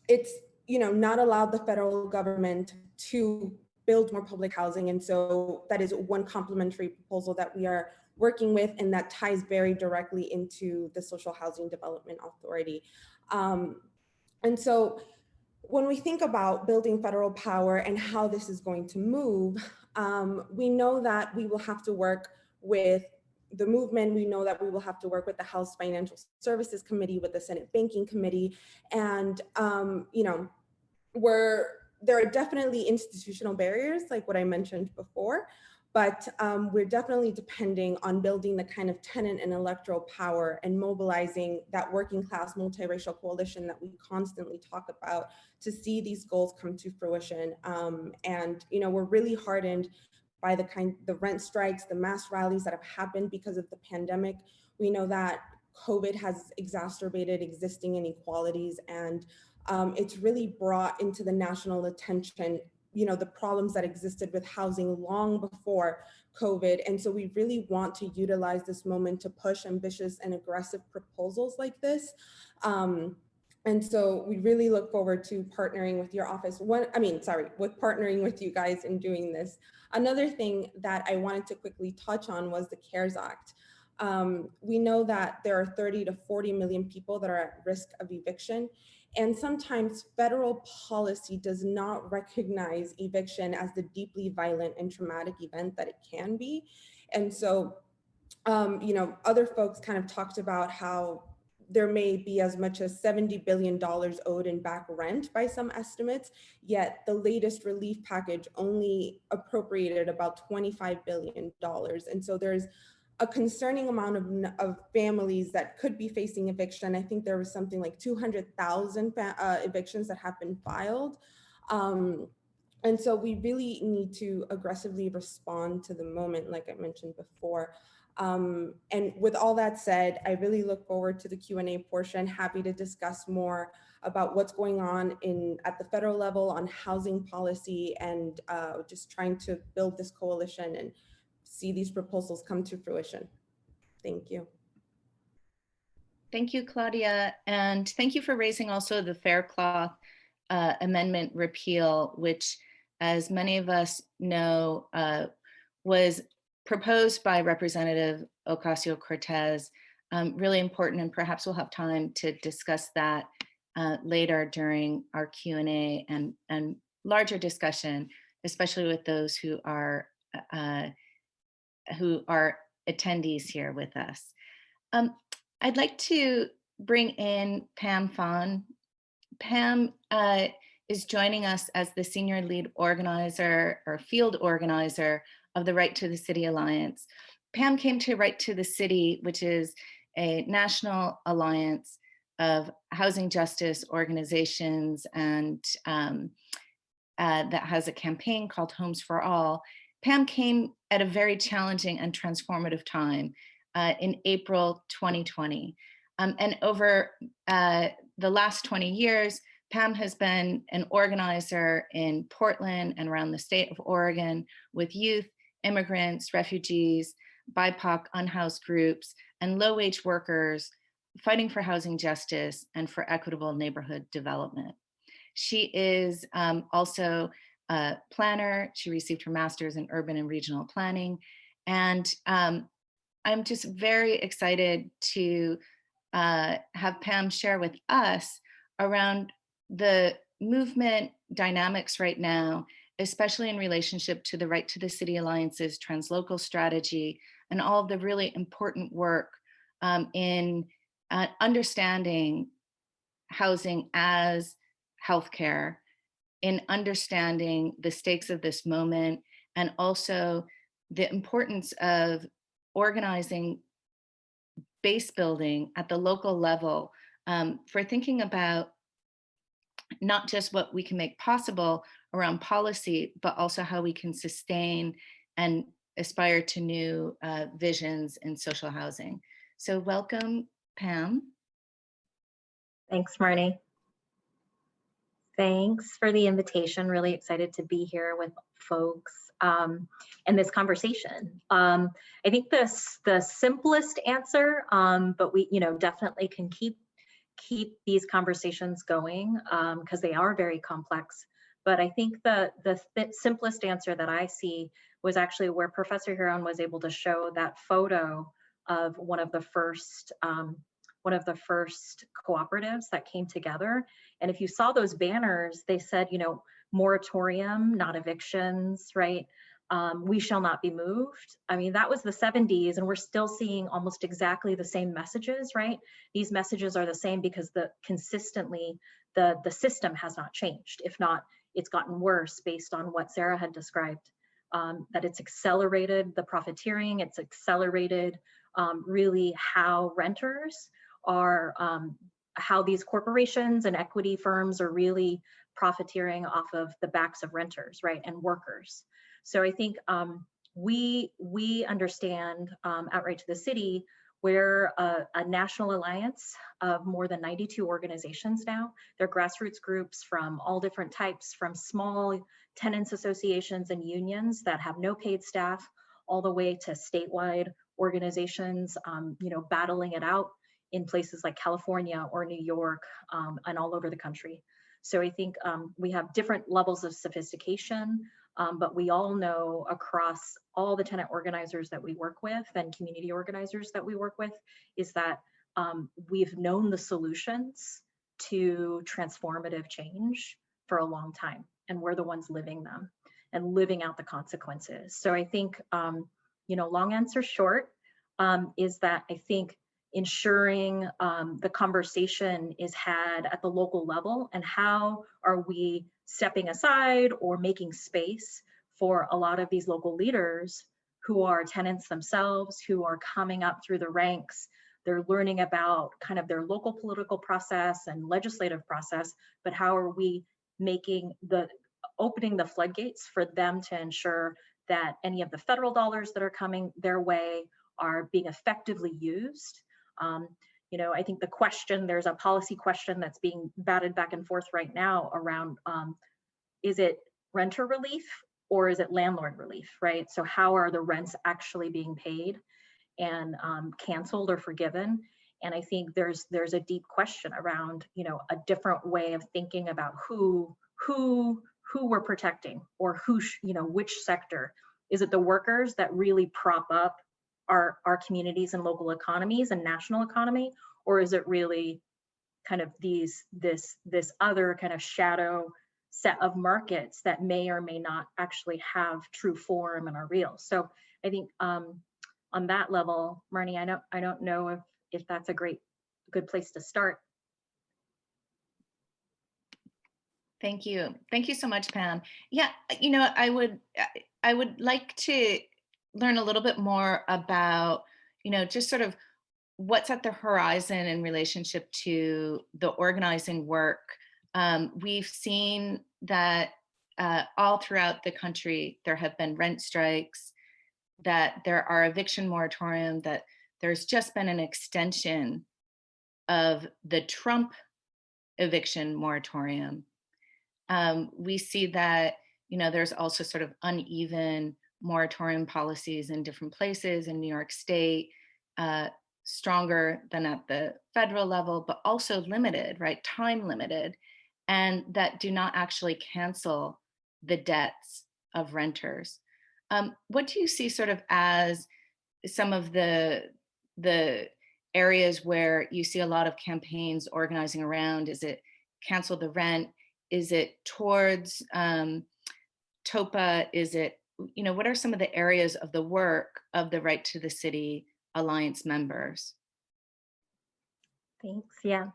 it's not allowed the federal government to build more public housing. And so that is one complementary proposal that we are working with, and that ties very directly into the Social Housing Development Authority. And so when we think about building federal power and how this is going to move, we know that we will have to work with the movement. We know that we will have to work with the House Financial Services Committee, with the Senate Banking Committee. And, there are definitely institutional barriers, like what I mentioned before, but we're definitely depending on building the kind of tenant and electoral power and mobilizing that working class multiracial coalition that we constantly talk about to see these goals come to fruition. And we're really hardened by the rent strikes, the mass rallies that have happened because of the pandemic. We know that COVID has exacerbated existing inequalities, and it's really brought into the national attention the problems that existed with housing long before COVID. And so we really want to utilize this moment to push ambitious and aggressive proposals like this. And so we really look forward to partnering with your office. With partnering with you guys in doing this. Another thing that I wanted to quickly touch on was the CARES Act. We know that there are 30 to 40 million people that are at risk of eviction. And sometimes federal policy does not recognize eviction as the deeply violent and traumatic event that it can be. And so, other folks kind of talked about how there may be as much as $70 billion owed in back rent by some estimates, yet the latest relief package only appropriated about $25 billion. And so there's a concerning amount of families that could be facing eviction. I think there was something like 200,000 evictions that have been filed. And so we really need to aggressively respond to the moment, like I mentioned before. And with all that said, I really look forward to the Q&A portion. Happy to discuss more about what's going on at the federal level on housing policy, and just trying to build this coalition and see these proposals come to fruition. Thank you. Thank you, Claudia. And thank you for raising also the Fair Cloth Amendment repeal, which, as many of us know, was proposed by Representative Ocasio-Cortez. Really important, and perhaps we'll have time to discuss that later during our Q&A and larger discussion, especially with those who are attendees here with us. I'd like to bring in Pam Phan. Pam is joining us as the senior lead organizer or field organizer of the Right to the City Alliance. Pam came to Right to the City, which is a national alliance of housing justice organizations and that has a campaign called Homes for All. Pam came at a very challenging and transformative time in April 2020. And over the last 20 years, Pam has been an organizer in Portland and around the state of Oregon with youth, immigrants, refugees, BIPOC, unhoused groups, and low-wage workers fighting for housing justice and for equitable neighborhood development. She is also a planner. She received her master's in urban and regional planning. And I'm just very excited to have Pam share with us around the movement dynamics right now, especially in relationship to the Right to the City Alliance's translocal strategy and all of the really important work in understanding housing as healthcare, in understanding the stakes of this moment, and also the importance of organizing base building at the local level for thinking about not just what we can make possible around policy, but also how we can sustain and aspire to new visions in social housing. So welcome, Pam. Thanks, Marnie. Thanks for the invitation. Really excited to be here with folks in this conversation. I think the simplest answer, but we definitely can keep these conversations going because they are very complex. But I think the simplest answer that I see was actually where Professor Huron was able to show that photo of one of the first cooperatives that came together. And if you saw those banners, they said, moratorium, not evictions, right? We shall not be moved. I mean, that was the 70s, and we're still seeing almost exactly the same messages, right? These messages are the same because consistently the system has not changed. If not, it's gotten worse based on what Sarah had described, that it's accelerated the profiteering, it's accelerated really how renters are, how these corporations and equity firms are really profiteering off of the backs of renters, right, and workers. So I think we understand at Right to the City, we're a national alliance of more than 92 organizations now. They're grassroots groups from all different types, from small tenants associations and unions that have no paid staff, all the way to statewide organizations, battling it out in places like California or New York and all over the country. So I think we have different levels of sophistication, but we all know across all the tenant organizers that we work with and community organizers that we work with is that we've known the solutions to transformative change for a long time, and we're the ones living them and living out the consequences. So I think, long answer short is that I think ensuring the conversation is had at the local level, and how are we stepping aside or making space for a lot of these local leaders who are tenants themselves, who are coming up through the ranks. They're learning about kind of their local political process and legislative process, but how are we opening the floodgates for them to ensure that any of the federal dollars that are coming their way are being effectively used. I think there's a policy question that's being batted back and forth right now around, is it renter relief or is it landlord relief, right? So how are the rents actually being paid and canceled or forgiven? And I think there's a deep question around, a different way of thinking about who we're protecting, or which sector. Is it the workers that really prop up our communities and local economies and national economy, or is it really kind of this other kind of shadow set of markets that may or may not actually have true form and are real? So I think on that level, Marnie, I don't know if that's a good place to start. Thank you. Thank you so much, Pam. Yeah, I would like to learn a little bit more about, just sort of what's at the horizon in relationship to the organizing work. We've seen that all throughout the country, there have been rent strikes, that there are eviction moratorium, that there's just been an extension of the Trump eviction moratorium. We see that, there's also sort of uneven moratorium policies in different places in New York State, stronger than at the federal level, but also limited, right? Time limited, and that do not actually cancel the debts of renters. What do you see sort of as some of the areas where you see a lot of campaigns organizing around? Is it cancel the rent? Is it towards TOPA? Is it, what are some of the areas of the work of the Right to the City Alliance members? Thanks. Yeah.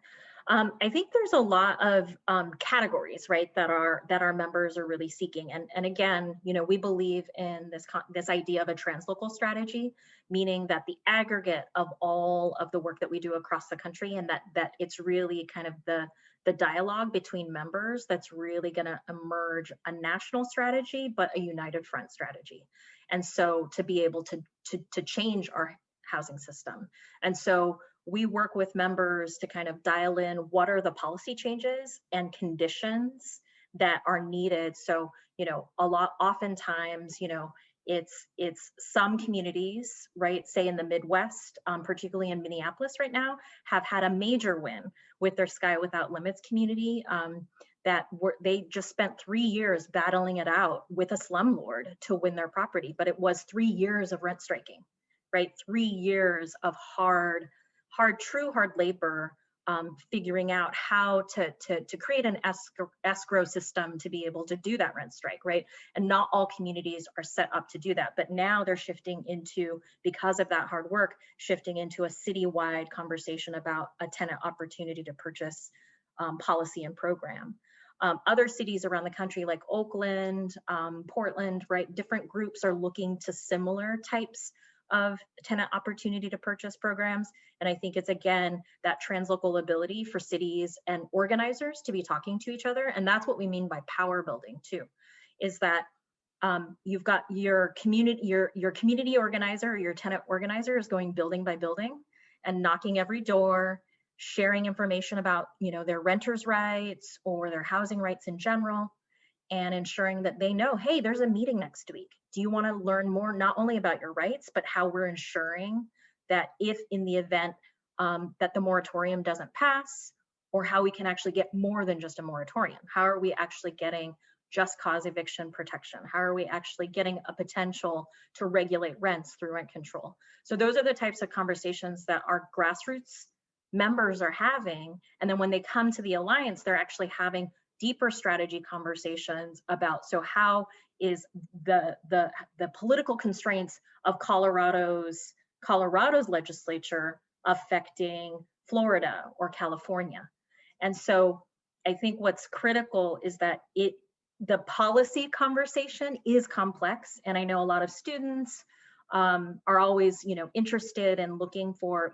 I think there's a lot of categories, right, that our members are really seeking. And again, we believe in this idea of a translocal strategy, meaning that the aggregate of all of the work that we do across the country, and that it's really kind of the dialogue between members that's really going to emerge a national strategy, but a united front strategy. And so to be able to change our housing system. And so we work with members to kind of dial in what are the policy changes and conditions that are needed. So, oftentimes, it's some communities, right, say in the Midwest, particularly in Minneapolis right now, have had a major win with their Sky Without Limits community, they just spent 3 years battling it out with a slumlord to win their property. But it was 3 years of rent striking, right? 3 years of hard labor, figuring out how to create an escrow system to be able to do that rent strike, right? And not all communities are set up to do that, but now they're shifting into, because of that hard work, shifting into a citywide conversation about a tenant opportunity to purchase policy and program. Other cities around the country like Oakland, Portland, right? Different groups are looking to similar types of tenant opportunity to purchase programs. And I think it's, again, that translocal ability for cities and organizers to be talking to each other. And that's what we mean by power building too, is that you've got your community organizer or your tenant organizer is going building by building and knocking every door, sharing information about, their renters' rights or their housing rights in general, and ensuring that they know, hey, there's a meeting next week. Do you want to learn more, not only about your rights, but how we're ensuring that if in the event that the moratorium doesn't pass, or how we can actually get more than just a moratorium? How are we actually getting just cause eviction protection? How are we actually getting a potential to regulate rents through rent control? So those are the types of conversations that our grassroots members are having. And then when they come to the Alliance, they're actually having deeper strategy conversations about, so how is the political constraints of Colorado's legislature affecting Florida or California? And so I think what's critical is that the policy conversation is complex. And I know a lot of students are always, interested in looking for,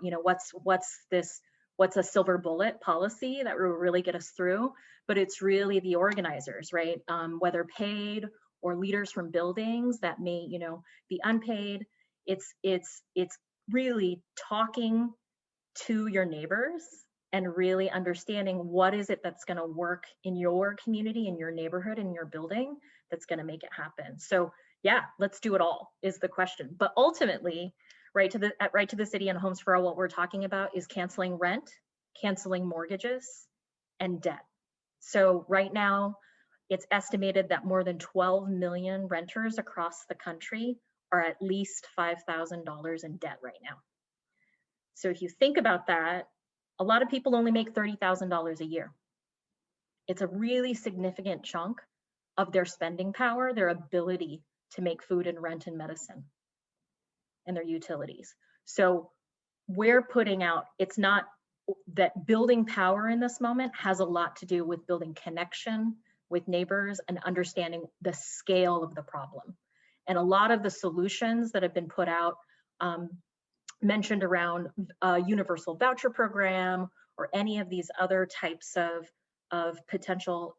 what's a silver bullet policy that will really get us through. But it's really the organizers, right? Whether paid or leaders from buildings that may, be unpaid. It's really talking to your neighbors and really understanding what is it that's going to work in your community, in your neighborhood, in your building, that's going to make it happen. So yeah, let's do it all is the question. But ultimately, Right to the City and Homes for All, what we're talking about is canceling rent, canceling mortgages, and debt. So right now, it's estimated that more than 12 million renters across the country are at least $5,000 in debt right now. So if you think about that, a lot of people only make $30,000 a year. It's a really significant chunk of their spending power, their ability to make food and rent and medicine and their utilities. So we're putting out, it's not that building power in this moment has a lot to do with building connection with neighbors and understanding the scale of the problem. And a lot of the solutions that have been put out mentioned around a universal voucher program or any of these other types of potential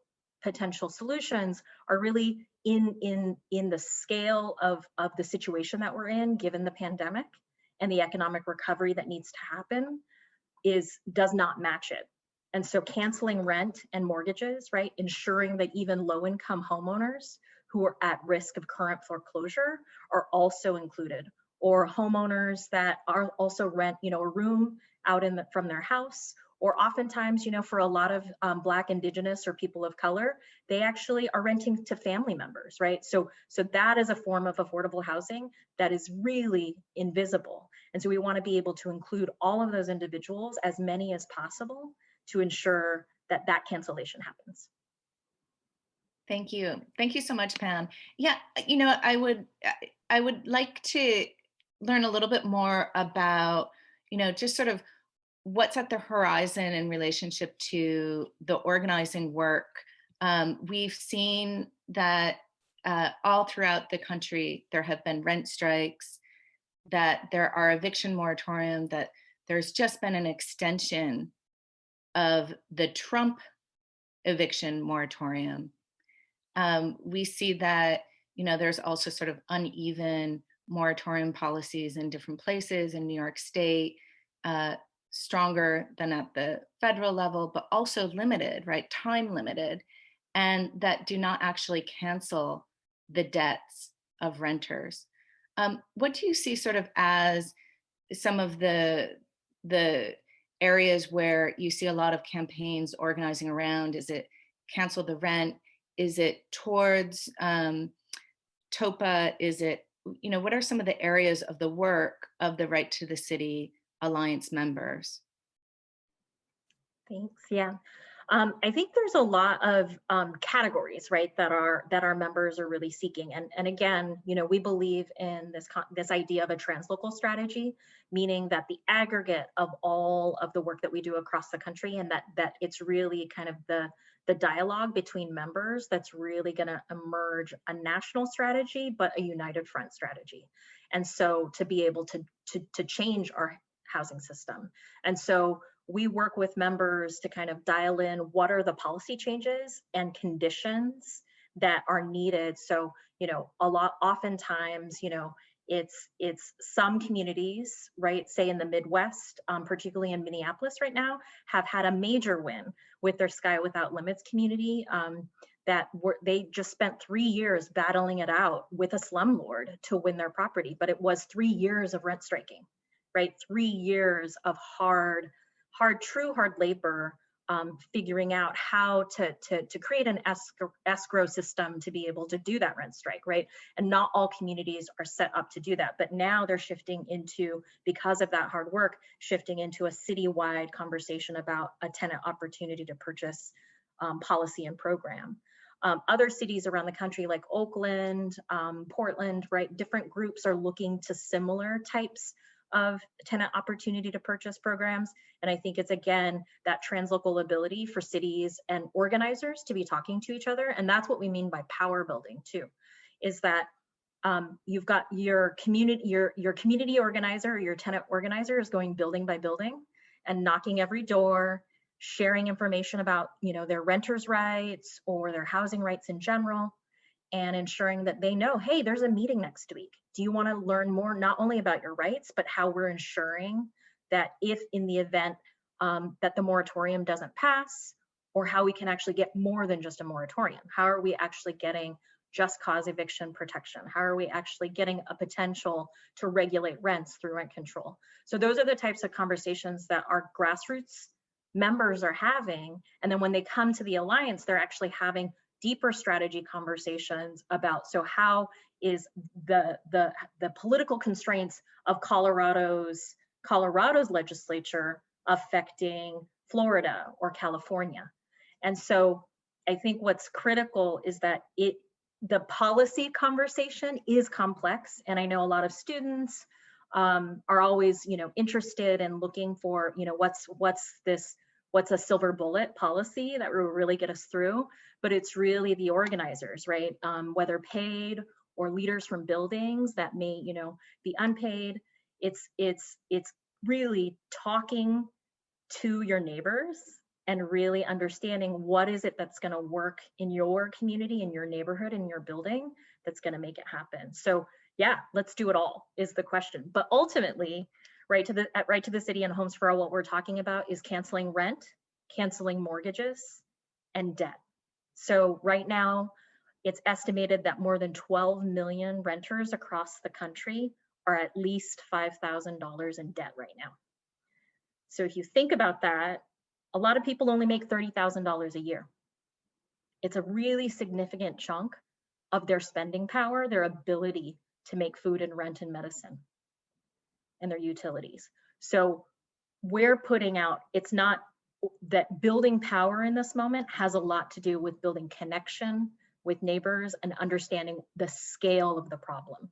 solutions are really in the scale of the situation that we're in, given the pandemic and the economic recovery that needs to happen, does not match it. And so canceling rent and mortgages, right, ensuring that even low-income homeowners who are at risk of current foreclosure are also included, or homeowners that are also rent, a room out from their house, or oftentimes, for a lot of Black, Indigenous, or people of color, they actually are renting to family members, right? So that is a form of affordable housing that is really invisible. And so we want to be able to include all of those individuals, as many as possible, to ensure that that cancellation happens. Thank you. Thank you so much, Pam. Yeah, I would like to learn a little bit more about, just sort of what's at the horizon in relationship to the organizing work. We've seen that all throughout the country, there have been rent strikes, that there are eviction moratorium, that there's just been an extension of the Trump eviction moratorium. We see that, there's also sort of uneven moratorium policies in different places in New York State, stronger than at the federal level, but also limited, right? Time limited, and that do not actually cancel the debts of renters. What do you see sort of as some of the areas where you see a lot of campaigns organizing around? Is it cancel the rent? Is it towards TOPA? Is it, what are some of the areas of the work of the Right to the City Alliance members? Thanks. Yeah. I think there's a lot of categories, right, that our members are really seeking. And again, we believe in this idea of a translocal strategy, meaning that the aggregate of all of the work that we do across the country, and that it's really kind of the dialogue between members that's really going to emerge a national strategy, but a united front strategy. And so to be able to change our housing system. And so we work with members to kind of dial in what are the policy changes and conditions that are needed. So, oftentimes, it's some communities, right, say in the Midwest, particularly in Minneapolis right now, have had a major win with their Sky Without Limits community, they just spent 3 years battling it out with a slumlord to win their property, but it was 3 years of rent striking, right? 3 years of hard labor, figuring out how to create an escrow system to be able to do that rent strike, right? And not all communities are set up to do that, but now they're shifting into, because of that hard work, shifting into a citywide conversation about a tenant opportunity to purchase policy and program. Other cities around the country like Oakland, Portland, right? Different groups are looking to similar types of tenant opportunity to purchase programs. And I think it's, again, that translocal ability for cities and organizers to be talking to each other. And that's what we mean by power building too, is that you've got your community organizer, or your tenant organizer is going building by building and knocking every door, sharing information about, their renters' rights or their housing rights in general, and ensuring that they know, hey, there's a meeting next week. Do you want to learn more, not only about your rights, but how we're ensuring that if in the event that the moratorium doesn't pass, or how we can actually get more than just a moratorium? How are we actually getting just cause eviction protection? How are we actually getting a potential to regulate rents through rent control? So those are the types of conversations that our grassroots members are having. And then when they come to the Alliance, they're actually having deeper strategy conversations about, so how is the political constraints of Colorado's legislature affecting Florida or California? And so I think what's critical is that the policy conversation is complex. And I know a lot of students are always, interested in looking for, what's a silver bullet policy that will really get us through. But it's really the organizers, right? Whether paid or leaders from buildings that may, be unpaid. It's really talking to your neighbors and really understanding what is it that's going to work in your community, in your neighborhood, in your building, that's going to make it happen. So yeah, let's do it all is the question. But ultimately, right to the city and Homes for All, what we're talking about is canceling rent, canceling mortgages, and debt. So right now, it's estimated that more than 12 million renters across the country are at least $5,000 in debt right now. So if you think about that, a lot of people only make $30,000 a year. It's a really significant chunk of their spending power, their ability to make food and rent and medicine and their utilities. So we're putting out, it's not that building power in this moment has a lot to do with building connection with neighbors and understanding the scale of the problem.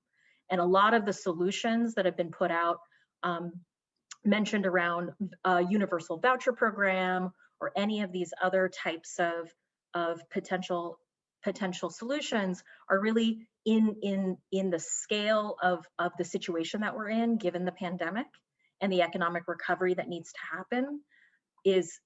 And a lot of the solutions that have been put out mentioned around a universal voucher program or any of these other types of potential solutions are really in the scale of the situation that we're in, given the pandemic and the economic recovery that needs to happen,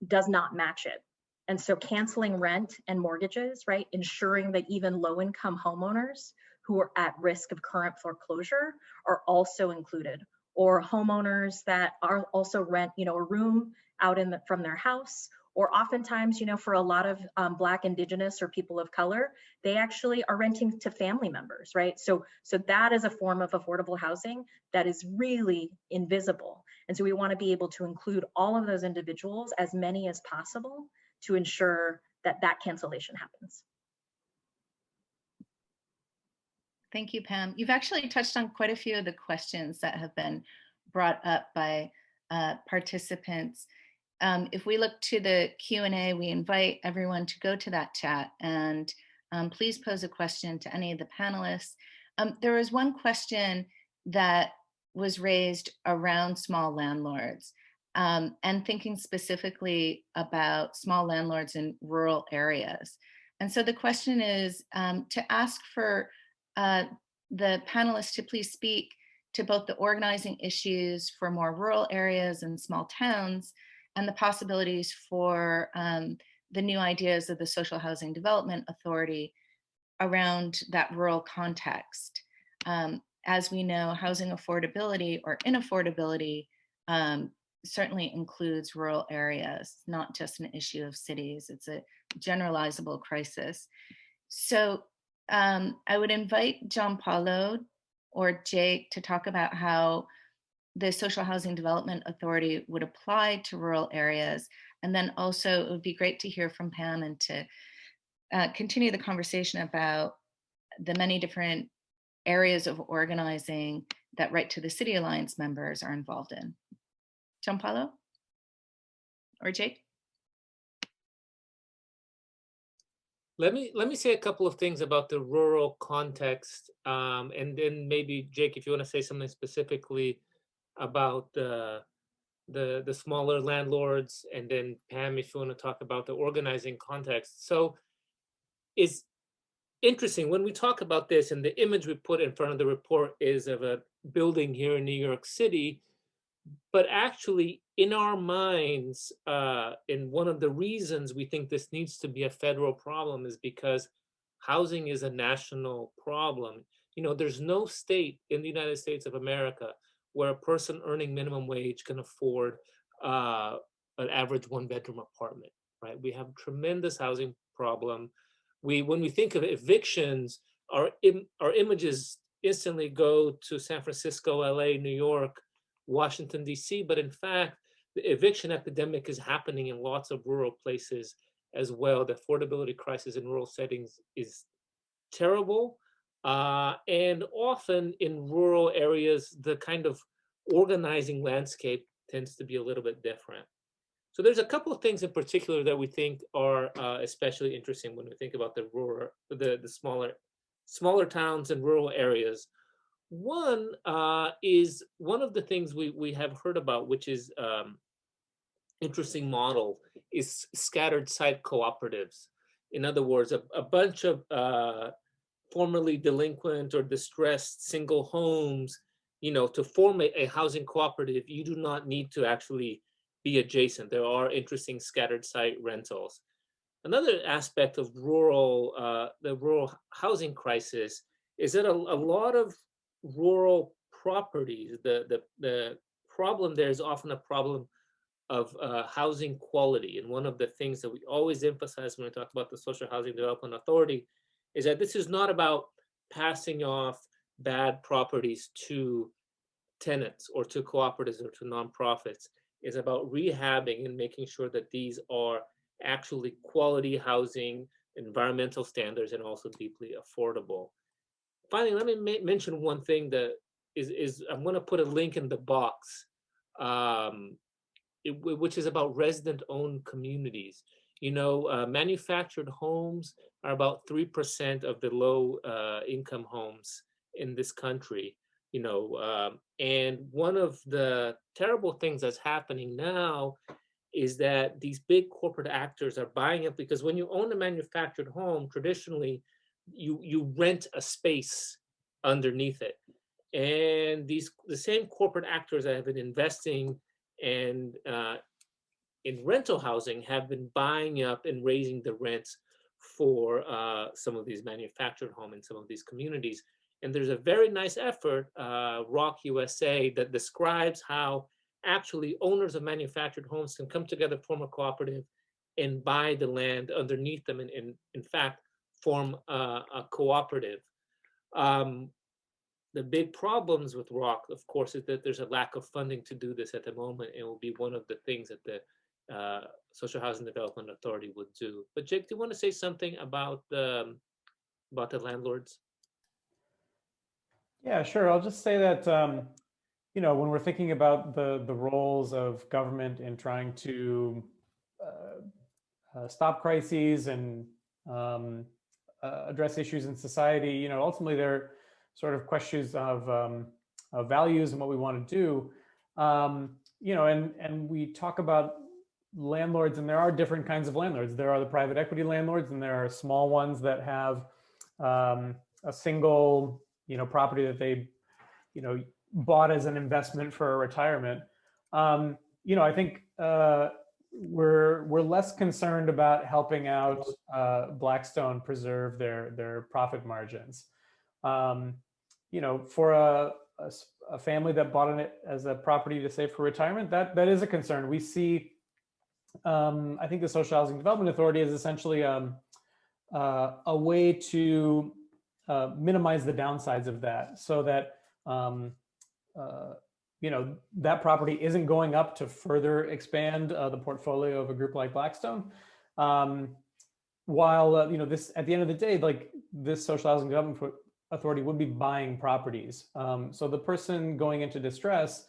does not match it. And so canceling rent and mortgages, right, ensuring that even low-income homeowners who are at risk of current foreclosure are also included, or homeowners that are also rent, a room out from their house, or oftentimes, for a lot of Black, Indigenous, or people of color, they actually are renting to family members, right? So that is a form of affordable housing that is really invisible. And so we want to be able to include all of those individuals, as many as possible, to ensure that cancellation happens. Thank you, Pam. You've actually touched on quite a few of the questions that have been brought up by participants. If we look to the Q&A, we invite everyone to go to that chat and please pose a question to any of the panelists. There was one question that was raised around small landlords and thinking specifically about small landlords in rural areas. And so the question is to ask for the panelists to please speak to both the organizing issues for more rural areas and small towns and the possibilities for the new ideas of the Social Housing Development Authority around that rural context. As we know, housing affordability or inaffordability certainly includes rural areas, not just an issue of cities. It's a generalizable crisis. So I would invite Gianpaolo or Jake to talk about how the Social Housing Development Authority would apply to rural areas. And then also it would be great to hear from Pam and to continue the conversation about the many different areas of organizing that Right to the City Alliance members are involved in. Gianpaolo or Jake? Let me say a couple of things about the rural context, and then maybe Jake, if you want to say something specifically about the smaller landlords, and then Pam, if you want to talk about the organizing context. So it's interesting when we talk about this, and the image we put in front of the report is of a building here in New York City, but actually in our minds, and one of the reasons we think this needs to be a federal problem is because housing is a national problem. There's no state in the United States of America where a person earning minimum wage can afford an average one-bedroom apartment, right? We have a tremendous housing problem. When we think of evictions, our images instantly go to San Francisco, LA, New York, Washington, DC, but in fact, the eviction epidemic is happening in lots of rural places as well. The affordability crisis in rural settings is terrible. And often in rural areas, the kind of organizing landscape tends to be a little bit different. So there's a couple of things in particular that we think are especially interesting when we think about the smaller towns and rural areas. One is one of the things we have heard about, which is interesting model, is scattered site cooperatives. In other words, a bunch of formerly delinquent or distressed single homes to form a housing cooperative, you do not need to actually be adjacent. There are interesting scattered site rentals. Another aspect of the rural housing crisis is that a lot of rural properties, the problem there is often a problem of housing quality. And one of the things that we always emphasize when we talk about the Social Housing Development Authority is that this is not about passing off bad properties to tenants or to cooperatives or to nonprofits. It's about rehabbing and making sure that these are actually quality housing, environmental standards, and also deeply affordable. Finally, let me mention one thing that is I'm going to put a link in the box, which is about resident-owned communities. Manufactured homes are about 3% of the low-income homes in this country. And one of the terrible things that's happening now is that these big corporate actors are buying up, because when you own a manufactured home, traditionally, you rent a space underneath it. And the same corporate actors that have been investing in rental housing have been buying up and raising the rents for some of these manufactured homes in some of these communities. And there's a very nice effort, Rock USA, that describes how actually owners of manufactured homes can come together, form a cooperative, and buy the land underneath them, and in fact, form a cooperative. The big problems with Rock, of course, is that there's a lack of funding to do this at the moment, and it will be one of the things that the Social Housing Development Authority would do. But Jake, do you want to say something about the landlords? Yeah, sure. I'll just say that, when we're thinking about the roles of government in trying to stop crises and address issues in society, ultimately they're sort of questions of values and what we want to do. And we talk about landlords, and there are different kinds of landlords. There are the private equity landlords, and there are small ones that have a single property that they bought as an investment for a retirement. I think we're less concerned about helping out Blackstone preserve their profit margins. For a family that bought it as a property to save for retirement, that is a concern. We see, I think the Social Housing Development Authority is essentially a way to minimize the downsides of that, so that that property isn't going up to further expand the portfolio of a group like Blackstone. While this, at the end of the day, like this Social Housing Development Authority would be buying properties. So the person going into distress,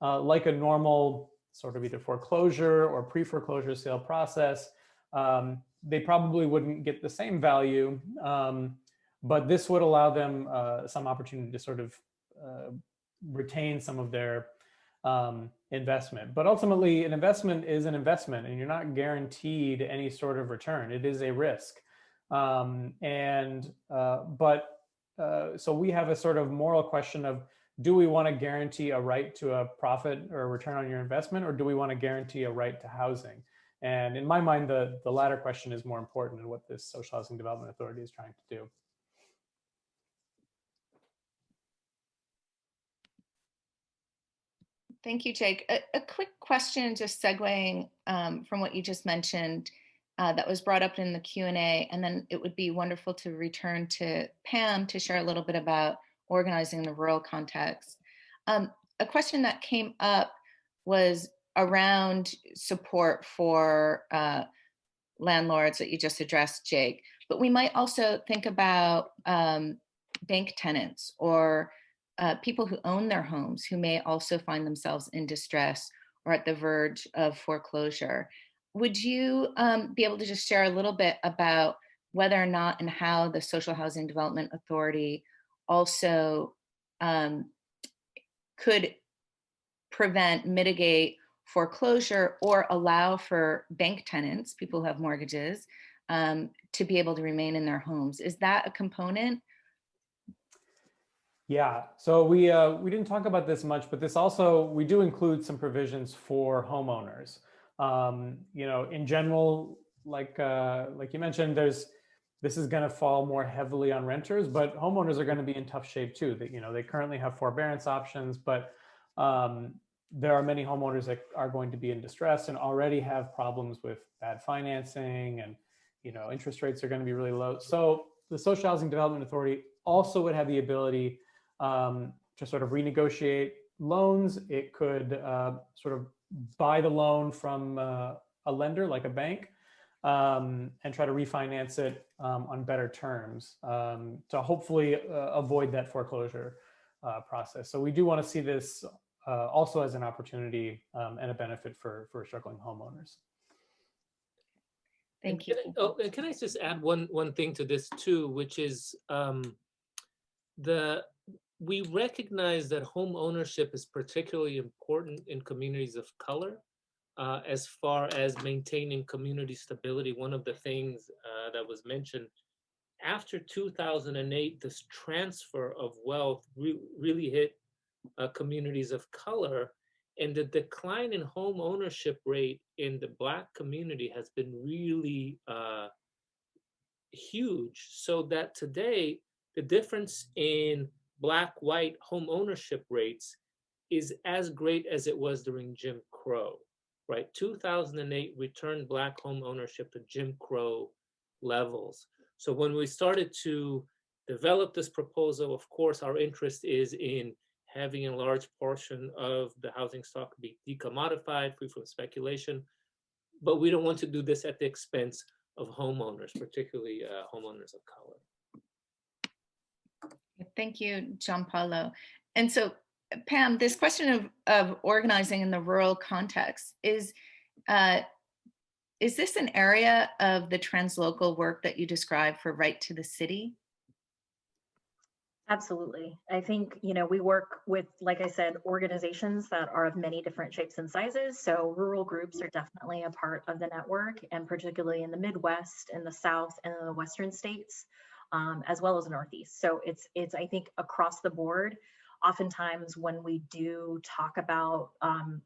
like a normal sort of either foreclosure or pre-foreclosure sale process, they probably wouldn't get the same value. But this would allow them some opportunity to sort of retain some of their investment. But ultimately, an investment is an investment, and you're not guaranteed any sort of return. It is a risk. So we have a sort of moral question of, do we want to guarantee a right to a profit or a return on your investment, or do we want to guarantee a right to housing? And in my mind, the latter question is more important than what this Social Housing Development Authority is trying to do. Thank you, Jake. A quick question, just segueing from what you just mentioned, that was brought up in the Q&A, and then it would be wonderful to return to Pam to share a little bit about organizing in the rural context. A question that came up was around support for landlords that you just addressed, Jake, but we might also think about bank tenants or people who own their homes who may also find themselves in distress or at the verge of foreclosure. Would you be able to just share a little bit about whether or not and how the Social Housing Development Authority also could prevent, mitigate foreclosure, or allow for bank tenants, people who have mortgages, to be able to remain in their homes? Is that a component? Yeah, so we didn't talk about this much, but this also, we do include some provisions for homeowners. In general, like you mentioned, this is going to fall more heavily on renters, but homeowners are going to be in tough shape too. They currently have forbearance options, but there are many homeowners that are going to be in distress and already have problems with bad financing, and interest rates are going to be really low. So the Social Housing Development Authority also would have the ability to sort of renegotiate loans. It could sort of buy the loan from a lender like a bank, and try to refinance it on better terms to hopefully avoid that foreclosure process. So we do want to see this also as an opportunity and a benefit for struggling homeowners. Thank you. Can I just add one thing to this too, which is we recognize that home ownership is particularly important in communities of color as far as maintaining community stability. One of the things that was mentioned after 2008, this transfer of wealth really hit communities of color, and the decline in home ownership rate in the Black community has been really huge. So that today, the difference in Black-white home ownership rates is as great as it was during Jim Crow, right? 2008 returned Black home ownership to Jim Crow levels. So when we started to develop this proposal, of course, our interest is in having a large portion of the housing stock be decommodified, free from speculation, but we don't want to do this at the expense of homeowners, particularly homeowners of color. Thank you, Gianpaolo. And so, Pam, this question of organizing in the rural context is this an area of the translocal work that you described for Right to the City? Absolutely. I think, we work with, like I said, organizations that are of many different shapes and sizes. So rural groups are definitely a part of the network, and particularly in the Midwest, in the South, and in the Western states, as well as the Northeast. So it's I think, across the board. Oftentimes when we do talk about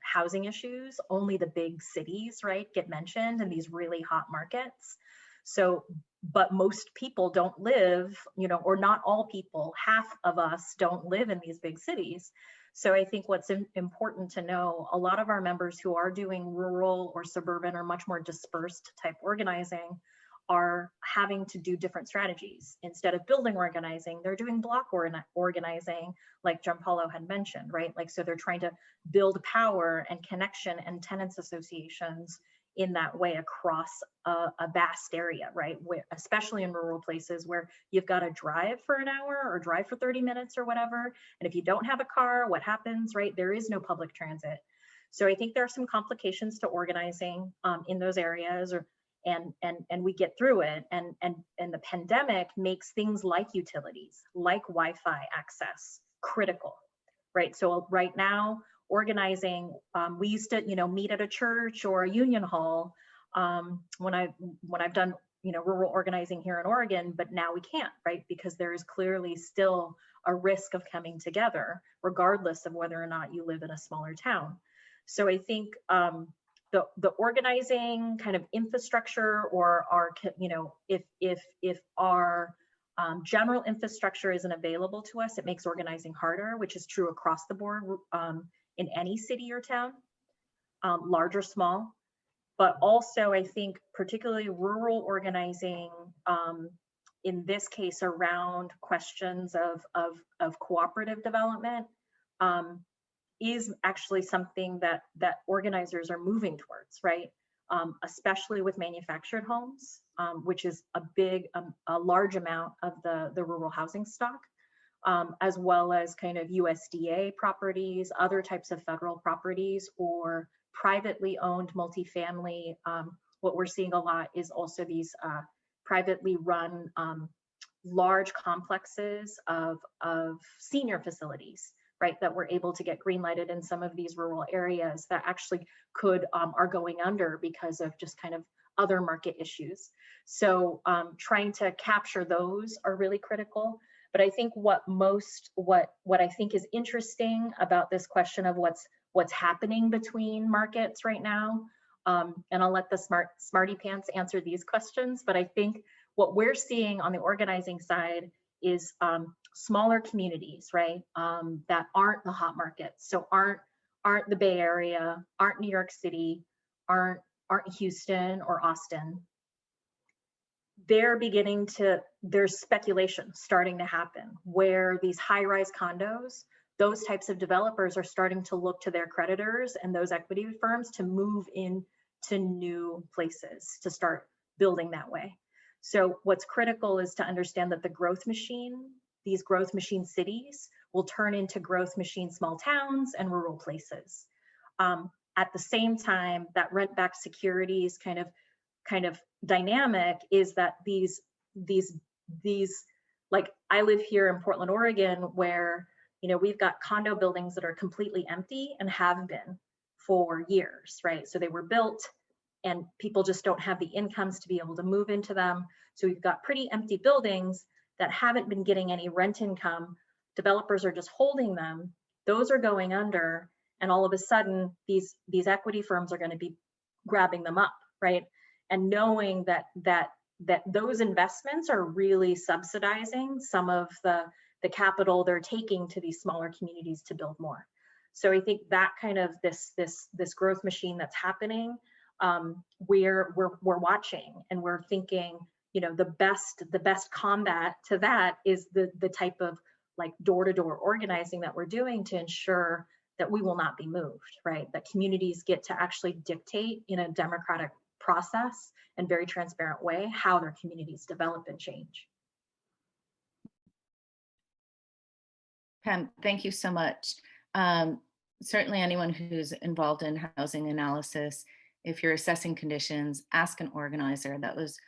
housing issues, only the big cities, right, get mentioned in these really hot markets. So, but most people don't live, or not all people, half of us don't live in these big cities. So I think what's important to know, a lot of our members who are doing rural or suburban or much more dispersed type organizing are having to do different strategies. Instead of building organizing, they're doing block organizing, like Gianpaolo had mentioned, right? Like, so they're trying to build power and connection and tenants associations in that way across a vast area, right? Where, especially in rural places where you've got to drive for an hour or drive for 30 minutes or whatever. And if you don't have a car, what happens, right? There is no public transit. So I think there are some complications to organizing in those areas, and we get through it. And the pandemic makes things like utilities, like Wi-Fi access critical, right? So right now, organizing, we used to, meet at a church or a union hall when I've done, rural organizing here in Oregon, but now we can't, right? Because there is clearly still a risk of coming together, regardless of whether or not you live in a smaller town. So I think the organizing kind of infrastructure, or our, if our general infrastructure isn't available to us, it makes organizing harder, which is true across the board in any city or town, large or small. But also, I think particularly rural organizing, in this case around questions of cooperative development, is actually something that organizers are moving towards, right? Especially with manufactured homes, which is a large amount of the rural housing stock, as well as kind of USDA properties, other types of federal properties, or privately owned multifamily. What we're seeing a lot is also these privately run large complexes of senior facilities, right, that we're able to get green lighted in some of these rural areas that actually are going under because of just kind of other market issues. So trying to capture those are really critical. But I think what I think is interesting about this question of what's happening between markets right now, and I'll let the smarty pants answer these questions, but I think what we're seeing on the organizing side is smaller communities, right, that aren't the hot markets, so aren't the Bay Area, aren't New York City, aren't Houston or Austin. There's speculation starting to happen where these high-rise condos, those types of developers are starting to look to their creditors and those equity firms to move into new places to start building that way. So what's critical is to understand that the growth machine, these growth machine cities, will turn into growth machine small towns and rural places. At the same time, that rent-backed securities kind of dynamic is that these like, I live here in Portland, Oregon, where we've got condo buildings that are completely empty and have been for years, right? So they were built and people just don't have the incomes to be able to move into them. So we've got pretty empty buildings that haven't been getting any rent income. Developers are just holding them. Those are going under, and all of a sudden these equity firms are going to be grabbing them up, right? And knowing that those investments are really subsidizing some of the capital they're taking to these smaller communities to build more. So I think that kind of this growth machine that's happening, we're watching, and we're thinking, the best combat to that is the type of like door-to-door organizing that we're doing to ensure that we will not be moved, right? That communities get to actually dictate in a democratic process and very transparent way how their communities develop and change. Pam, thank you so much. Certainly anyone who's involved in housing analysis, if you're assessing conditions, ask an organizer. That was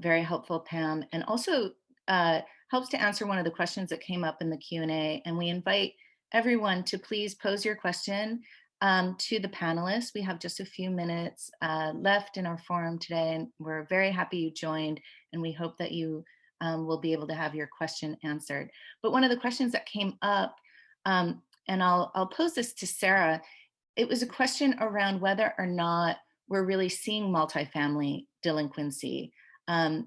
very helpful, Pam, and also helps to answer one of the questions that came up in the Q&A. And we invite everyone to please pose your question to the panelists. We have just a few minutes left in our forum today, and we're very happy you joined, and we hope that you will be able to have your question answered. But one of the questions that came up, and I'll pose this to Sarah, it was a question around whether or not we're really seeing multifamily delinquency, and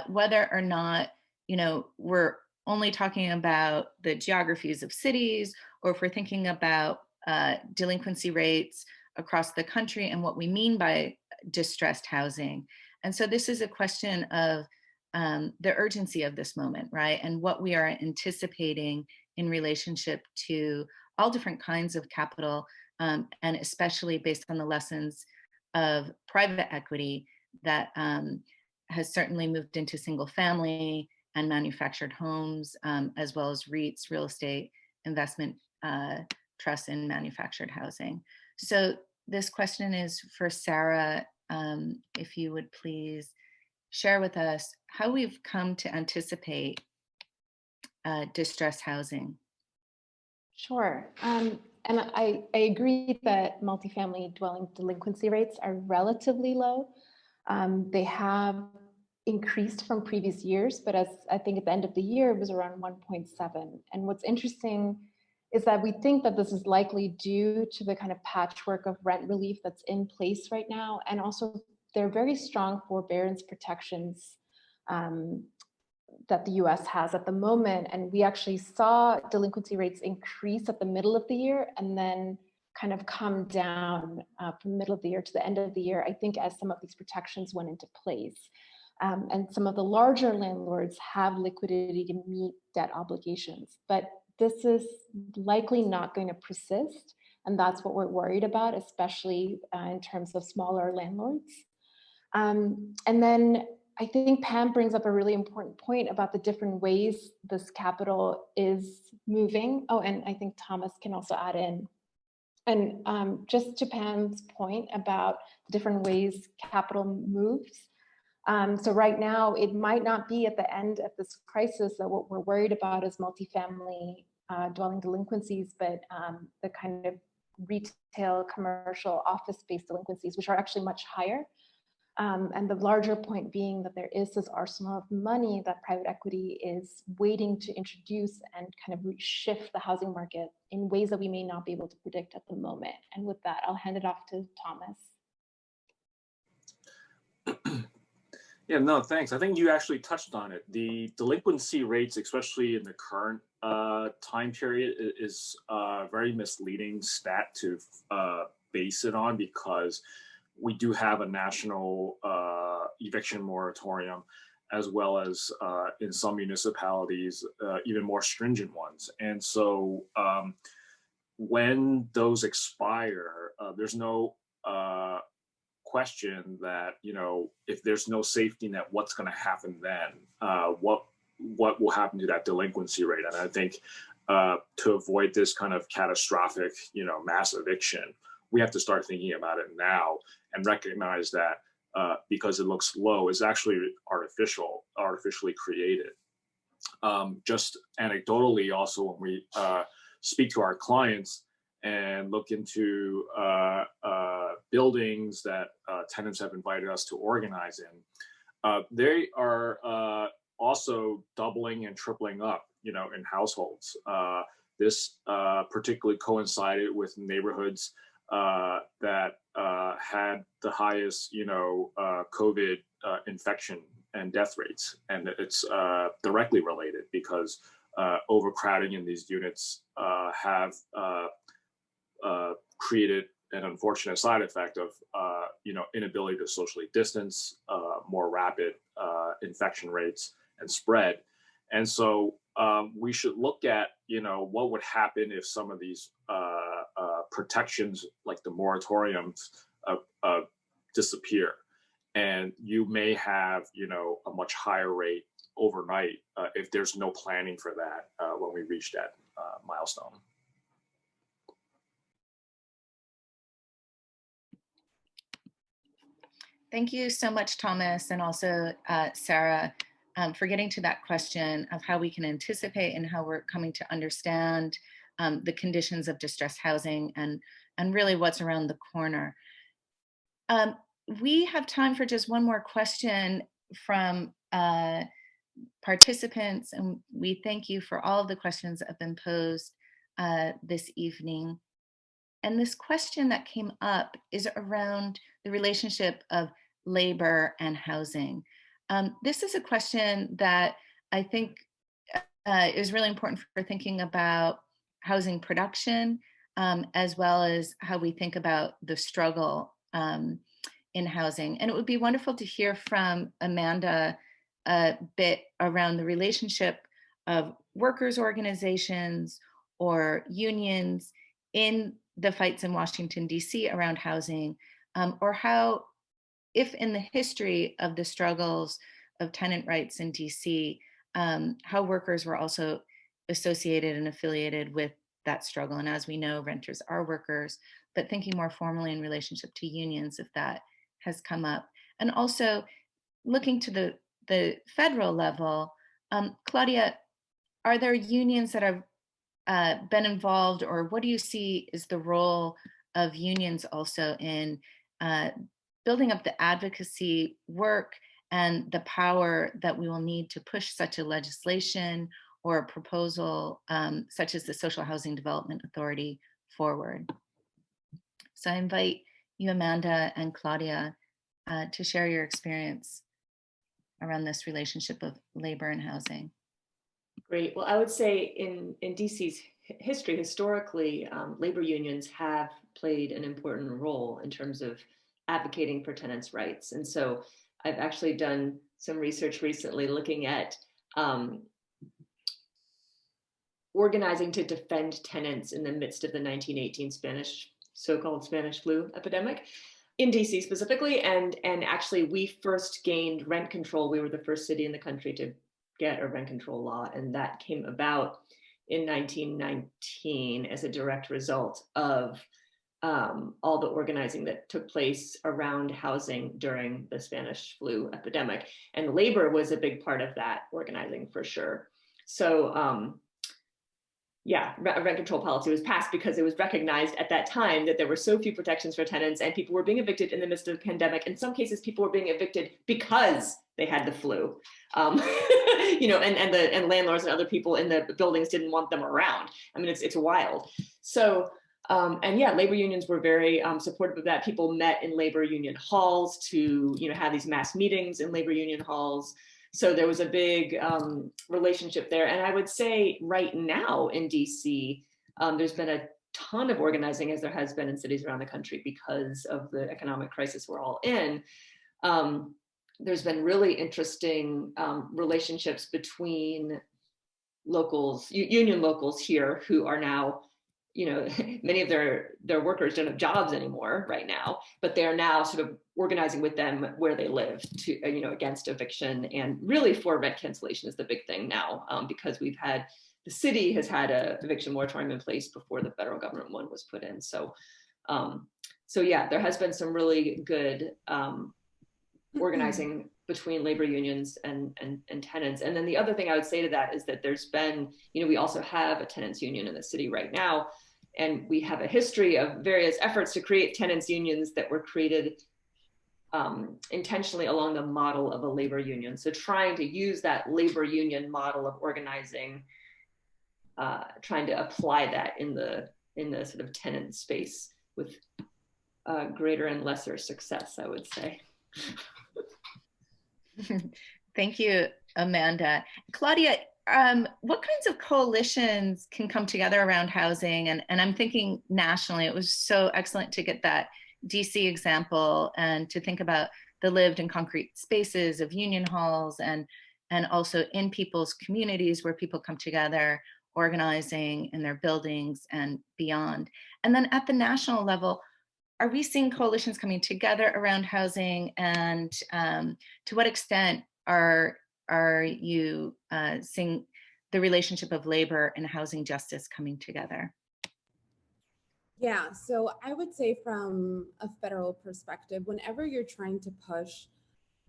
whether or not, we're only talking about the geographies of cities, or if we're thinking about delinquency rates across the country and what we mean by distressed housing. And so this is a question of the urgency of this moment, right? And what we are anticipating in relationship to all different kinds of capital, and especially based on the lessons of private equity that has certainly moved into single family and manufactured homes, as well as REITs, real estate investment trusts in manufactured housing. So this question is for Sarah. If you would please share with us how we've come to anticipate distressed housing. Sure. And I agree that multifamily dwelling delinquency rates are relatively low. They have increased from previous years, but as I think at the end of the year, it was around 1.7. And what's interesting is that we think that this is likely due to the kind of patchwork of rent relief that's in place right now. And also there are very strong forbearance protections that the US has at the moment. And we actually saw delinquency rates increase at the middle of the year and then kind of come down from the middle of the year to the end of the year, I think, as some of these protections went into place. And some of the larger landlords have liquidity to meet debt obligations, but this is likely not going to persist. And that's what we're worried about, especially in terms of smaller landlords. And then I think Pam brings up a really important point about the different ways this capital is moving. Oh, and I think Thomas can also add in. And just to Pam's point about the different ways capital moves. So right now, it might not be at the end of this crisis that what we're worried about is multifamily dwelling delinquencies, but the kind of retail, commercial, office-based delinquencies, which are actually much higher. And the larger point being that there is this arsenal of money that private equity is waiting to introduce and kind of shift the housing market in ways that we may not be able to predict at the moment. And with that, I'll hand it off to Thomas. Yeah, no, thanks. I think you actually touched on it. The delinquency rates, especially in the current time period, is a very misleading stat to base it on, because we do have a national eviction moratorium, as well as in some municipalities, even more stringent ones. And so when those expire, there's no question that, you know, if there's no safety net, what's going to happen then? What will happen to that delinquency rate? And I think to avoid this kind of catastrophic, you know, mass eviction, we have to start thinking about it now and recognize that because it looks low, it's actually artificially created. Just anecdotally, also, when we speak to our clients and look into buildings that tenants have invited us to organize in, they are also doubling and tripling up, you know, in households. This particularly coincided with neighborhoods that had the highest, you know, COVID infection and death rates, and it's directly related because overcrowding in these units have created an unfortunate side effect of, you know, inability to socially distance, more rapid infection rates and spread. And so we should look at, you know, what would happen if some of these protections, like the moratoriums, disappear. And you may have, you know, a much higher rate overnight if there's no planning for that when we reach that milestone. Thank you so much, Thomas, and also Sarah, for getting to that question of how we can anticipate and how we're coming to understand the conditions of distressed housing and really what's around the corner. We have time for just one more question from participants, and we thank you for all of the questions that have been posed this evening. And this question that came up is around the relationship of labor and housing. This is a question that I think is really important for thinking about housing production, as well as how we think about the struggle in housing. And it would be wonderful to hear from Amanda a bit around the relationship of workers' organizations or unions in the fights in Washington, D.C. around housing, or how, if in the history of the struggles of tenant rights in D.C., how workers were also associated and affiliated with that struggle. And as we know, renters are workers, but thinking more formally in relationship to unions, if that has come up. And also looking to the federal level, Claudia, are there unions that have been involved, or what do you see is the role of unions also in building up the advocacy work and the power that we will need to push such a legislation or a proposal such as the Social Housing Development Authority forward? So I invite you, Amanda and Claudia, to share your experience around this relationship of labor and housing. Great. Well, I would say in DC's history, historically, labor unions have played an important role in terms of advocating for tenants' rights. And so I've actually done some research recently looking at organizing to defend tenants in the midst of the 1918 so-called Spanish flu epidemic in DC specifically. And actually we first gained rent control. We were the first city in the country to get a rent control law. And that came about in 1919 as a direct result of all the organizing that took place around housing during the Spanish flu epidemic. And labor was a big part of that organizing for sure. So rent control policy was passed because it was recognized at that time that there were so few protections for tenants and people were being evicted in the midst of the pandemic. In some cases, people were being evicted because they had the flu, and landlords and other people in the buildings didn't want them around. I mean, it's wild. So, labor unions were very supportive of that. People met in labor union halls to, have these mass meetings in labor union halls. So there was a big relationship there. And I would say right now in DC, there's been a ton of organizing, as there has been in cities around the country because of the economic crisis we're all in. There's been really interesting relationships between locals, union locals here who are now, many of their workers don't have jobs anymore right now, but they're now sort of organizing with them where they live to, against eviction, and really for rent cancellation is the big thing now, because the city has had a eviction moratorium in place before the federal government one was put in. So there has been some really good organizing between labor unions and tenants. And then the other thing I would say to that is that there's been, we also have a tenants union in the city right now. And we have a history of various efforts to create tenants unions that were created intentionally along the model of a labor union. So trying to use that labor union model of organizing, trying to apply that in the sort of tenant space with greater and lesser success, I would say. Thank you, Amanda. Claudia, what kinds of coalitions can come together around housing? And I'm thinking nationally. It was so excellent to get that DC example and to think about the lived and concrete spaces of union halls and also in people's communities where people come together, organizing in their buildings and beyond. And then at the national level, are we seeing coalitions coming together around housing? And to what extent are you seeing the relationship of labor and housing justice coming together? Yeah, so I would say from a federal perspective, whenever you're trying to push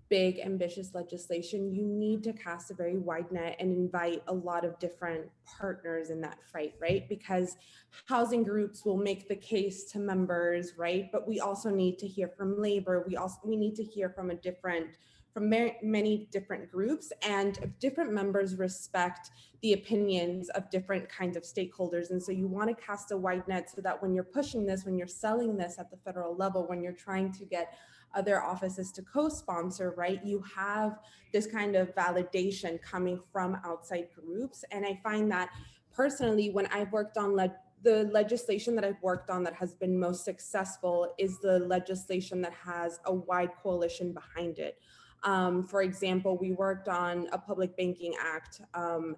big, ambitious legislation, you need to cast a very wide net and invite a lot of different partners in that fight, right? Because housing groups will make the case to members, right? But we also need to hear from labor. We need to hear from many different groups, and if different members respect the opinions of different kinds of stakeholders. And so you want to cast a wide net so that when you're pushing this, when you're selling this at the federal level, when you're trying to get other offices to co-sponsor, right, you have this kind of validation coming from outside groups. And I find that personally, when I've worked on the legislation that I've worked on that has been most successful is the legislation that has a wide coalition behind it. For example, we worked on a public banking act,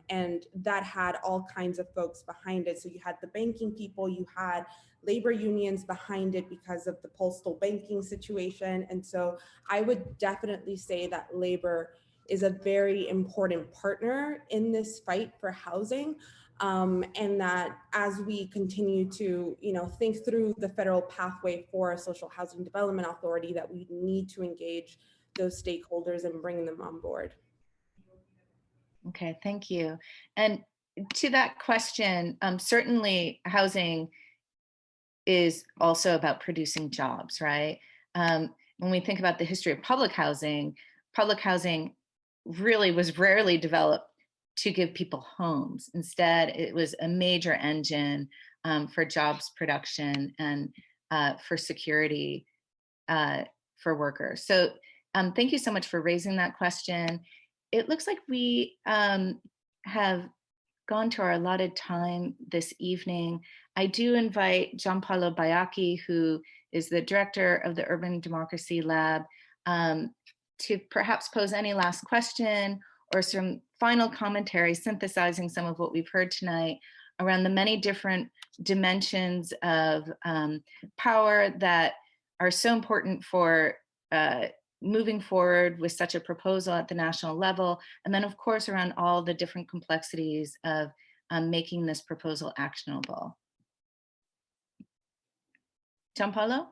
and that had all kinds of folks behind it. So you had the banking people, you had labor unions behind it because of the postal banking situation. And so I would definitely say that labor is a very important partner in this fight for housing. And that as we continue to, think through the federal pathway for a social housing development authority, that we need to engage those stakeholders and bring them on board. Okay, thank you. And to that question, certainly housing is also about producing jobs, right? When we think about the history of public housing really was rarely developed to give people homes. Instead, it was a major engine for jobs production and for security for workers. So thank you so much for raising that question. It looks like we have gone to our allotted time this evening. I do invite Gianpaolo Baiocchi, who is the director of the Urban Democracy Lab, to perhaps pose any last question or some final commentary synthesizing some of what we've heard tonight around the many different dimensions of power that are so important for moving forward with such a proposal at the national level, and then of course around all the different complexities of making this proposal actionable. Gianpaolo?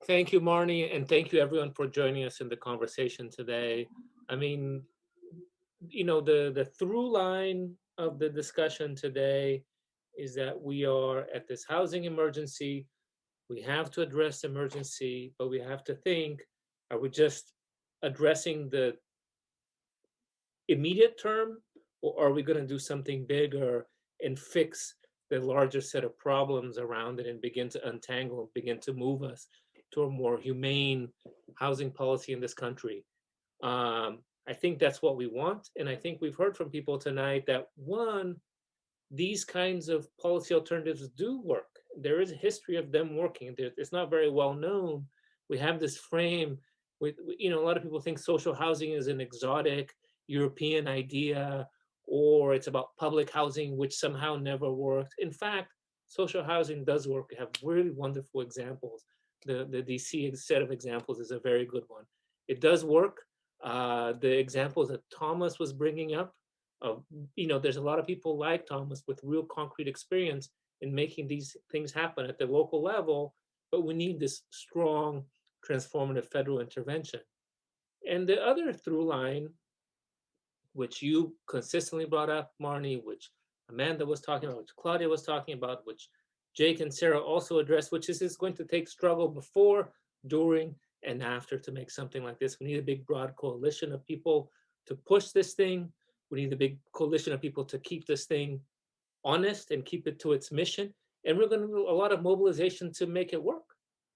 Thank you, Marnie, and thank you everyone for joining us in the conversation today. I mean, the through line of the discussion today is that we are at this housing emergency. We have to address the emergency, but we have to think, are we just addressing the immediate term, or are we going to do something bigger and fix the larger set of problems around it and begin to untangle, begin to move us to a more humane housing policy in this country? I think that's what we want. And I think we've heard from people tonight that, one, these kinds of policy alternatives do work. There is a history of them working. It's not very well known. We have this frame with, a lot of people think social housing is an exotic European idea, or it's about public housing, which somehow never worked. In fact, social housing does work. We have really wonderful examples. The DC set of examples is a very good one. It does work. The examples that Thomas was bringing up, there's a lot of people like Thomas with real concrete experience in making these things happen at the local level, but we need this strong, transformative federal intervention. And the other through line, which you consistently brought up, Marnie, which Amanda was talking about, which Claudia was talking about, which Jake and Sarah also addressed, which is it's going to take struggle before, during, and after to make something like this. We need a big, broad coalition of people to push this thing. We need a big coalition of people to keep this thing honest and keep it to its mission. And we're going to do a lot of mobilization to make it work.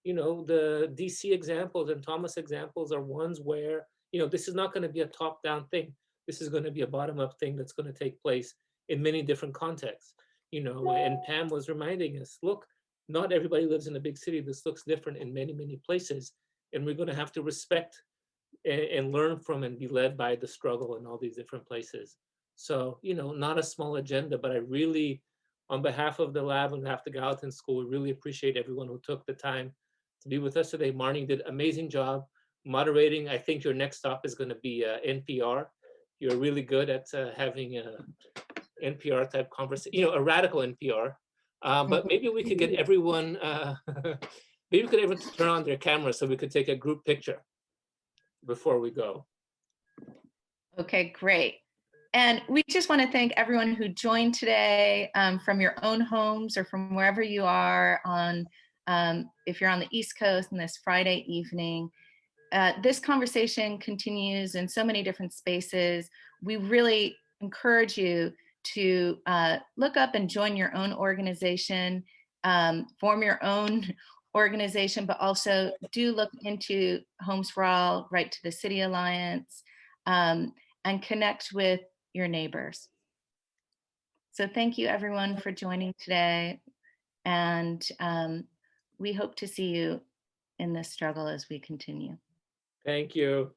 The DC examples and Thomas examples are ones where, this is not going to be a top-down thing. This is going to be a bottom-up thing that's going to take place in many different contexts. And Pam was reminding us, look, not everybody lives in a big city. This looks different in many, many places. And we're going to have to respect and learn from and be led by the struggle in all these different places. So, not a small agenda, but I really, on behalf of the lab and behalf of the Gallatin School, we really appreciate everyone who took the time to be with us today. Marnie did an amazing job moderating. I think your next stop is going to be NPR. You're really good at having a NPR type conversation, a radical NPR. But maybe we could get everyone, maybe we could everyone turn on their camera so we could take a group picture before we go. Okay, great. And we just want to thank everyone who joined today from your own homes or from wherever you are on, if you're on the East Coast on this Friday evening. This conversation continues in so many different spaces. We really encourage you to look up and join your own organization, form your own organization, but also do look into Homes for All, Right to the City Alliance, and connect with your neighbors. So thank you everyone for joining today. And we hope to see you in this struggle as we continue. Thank you.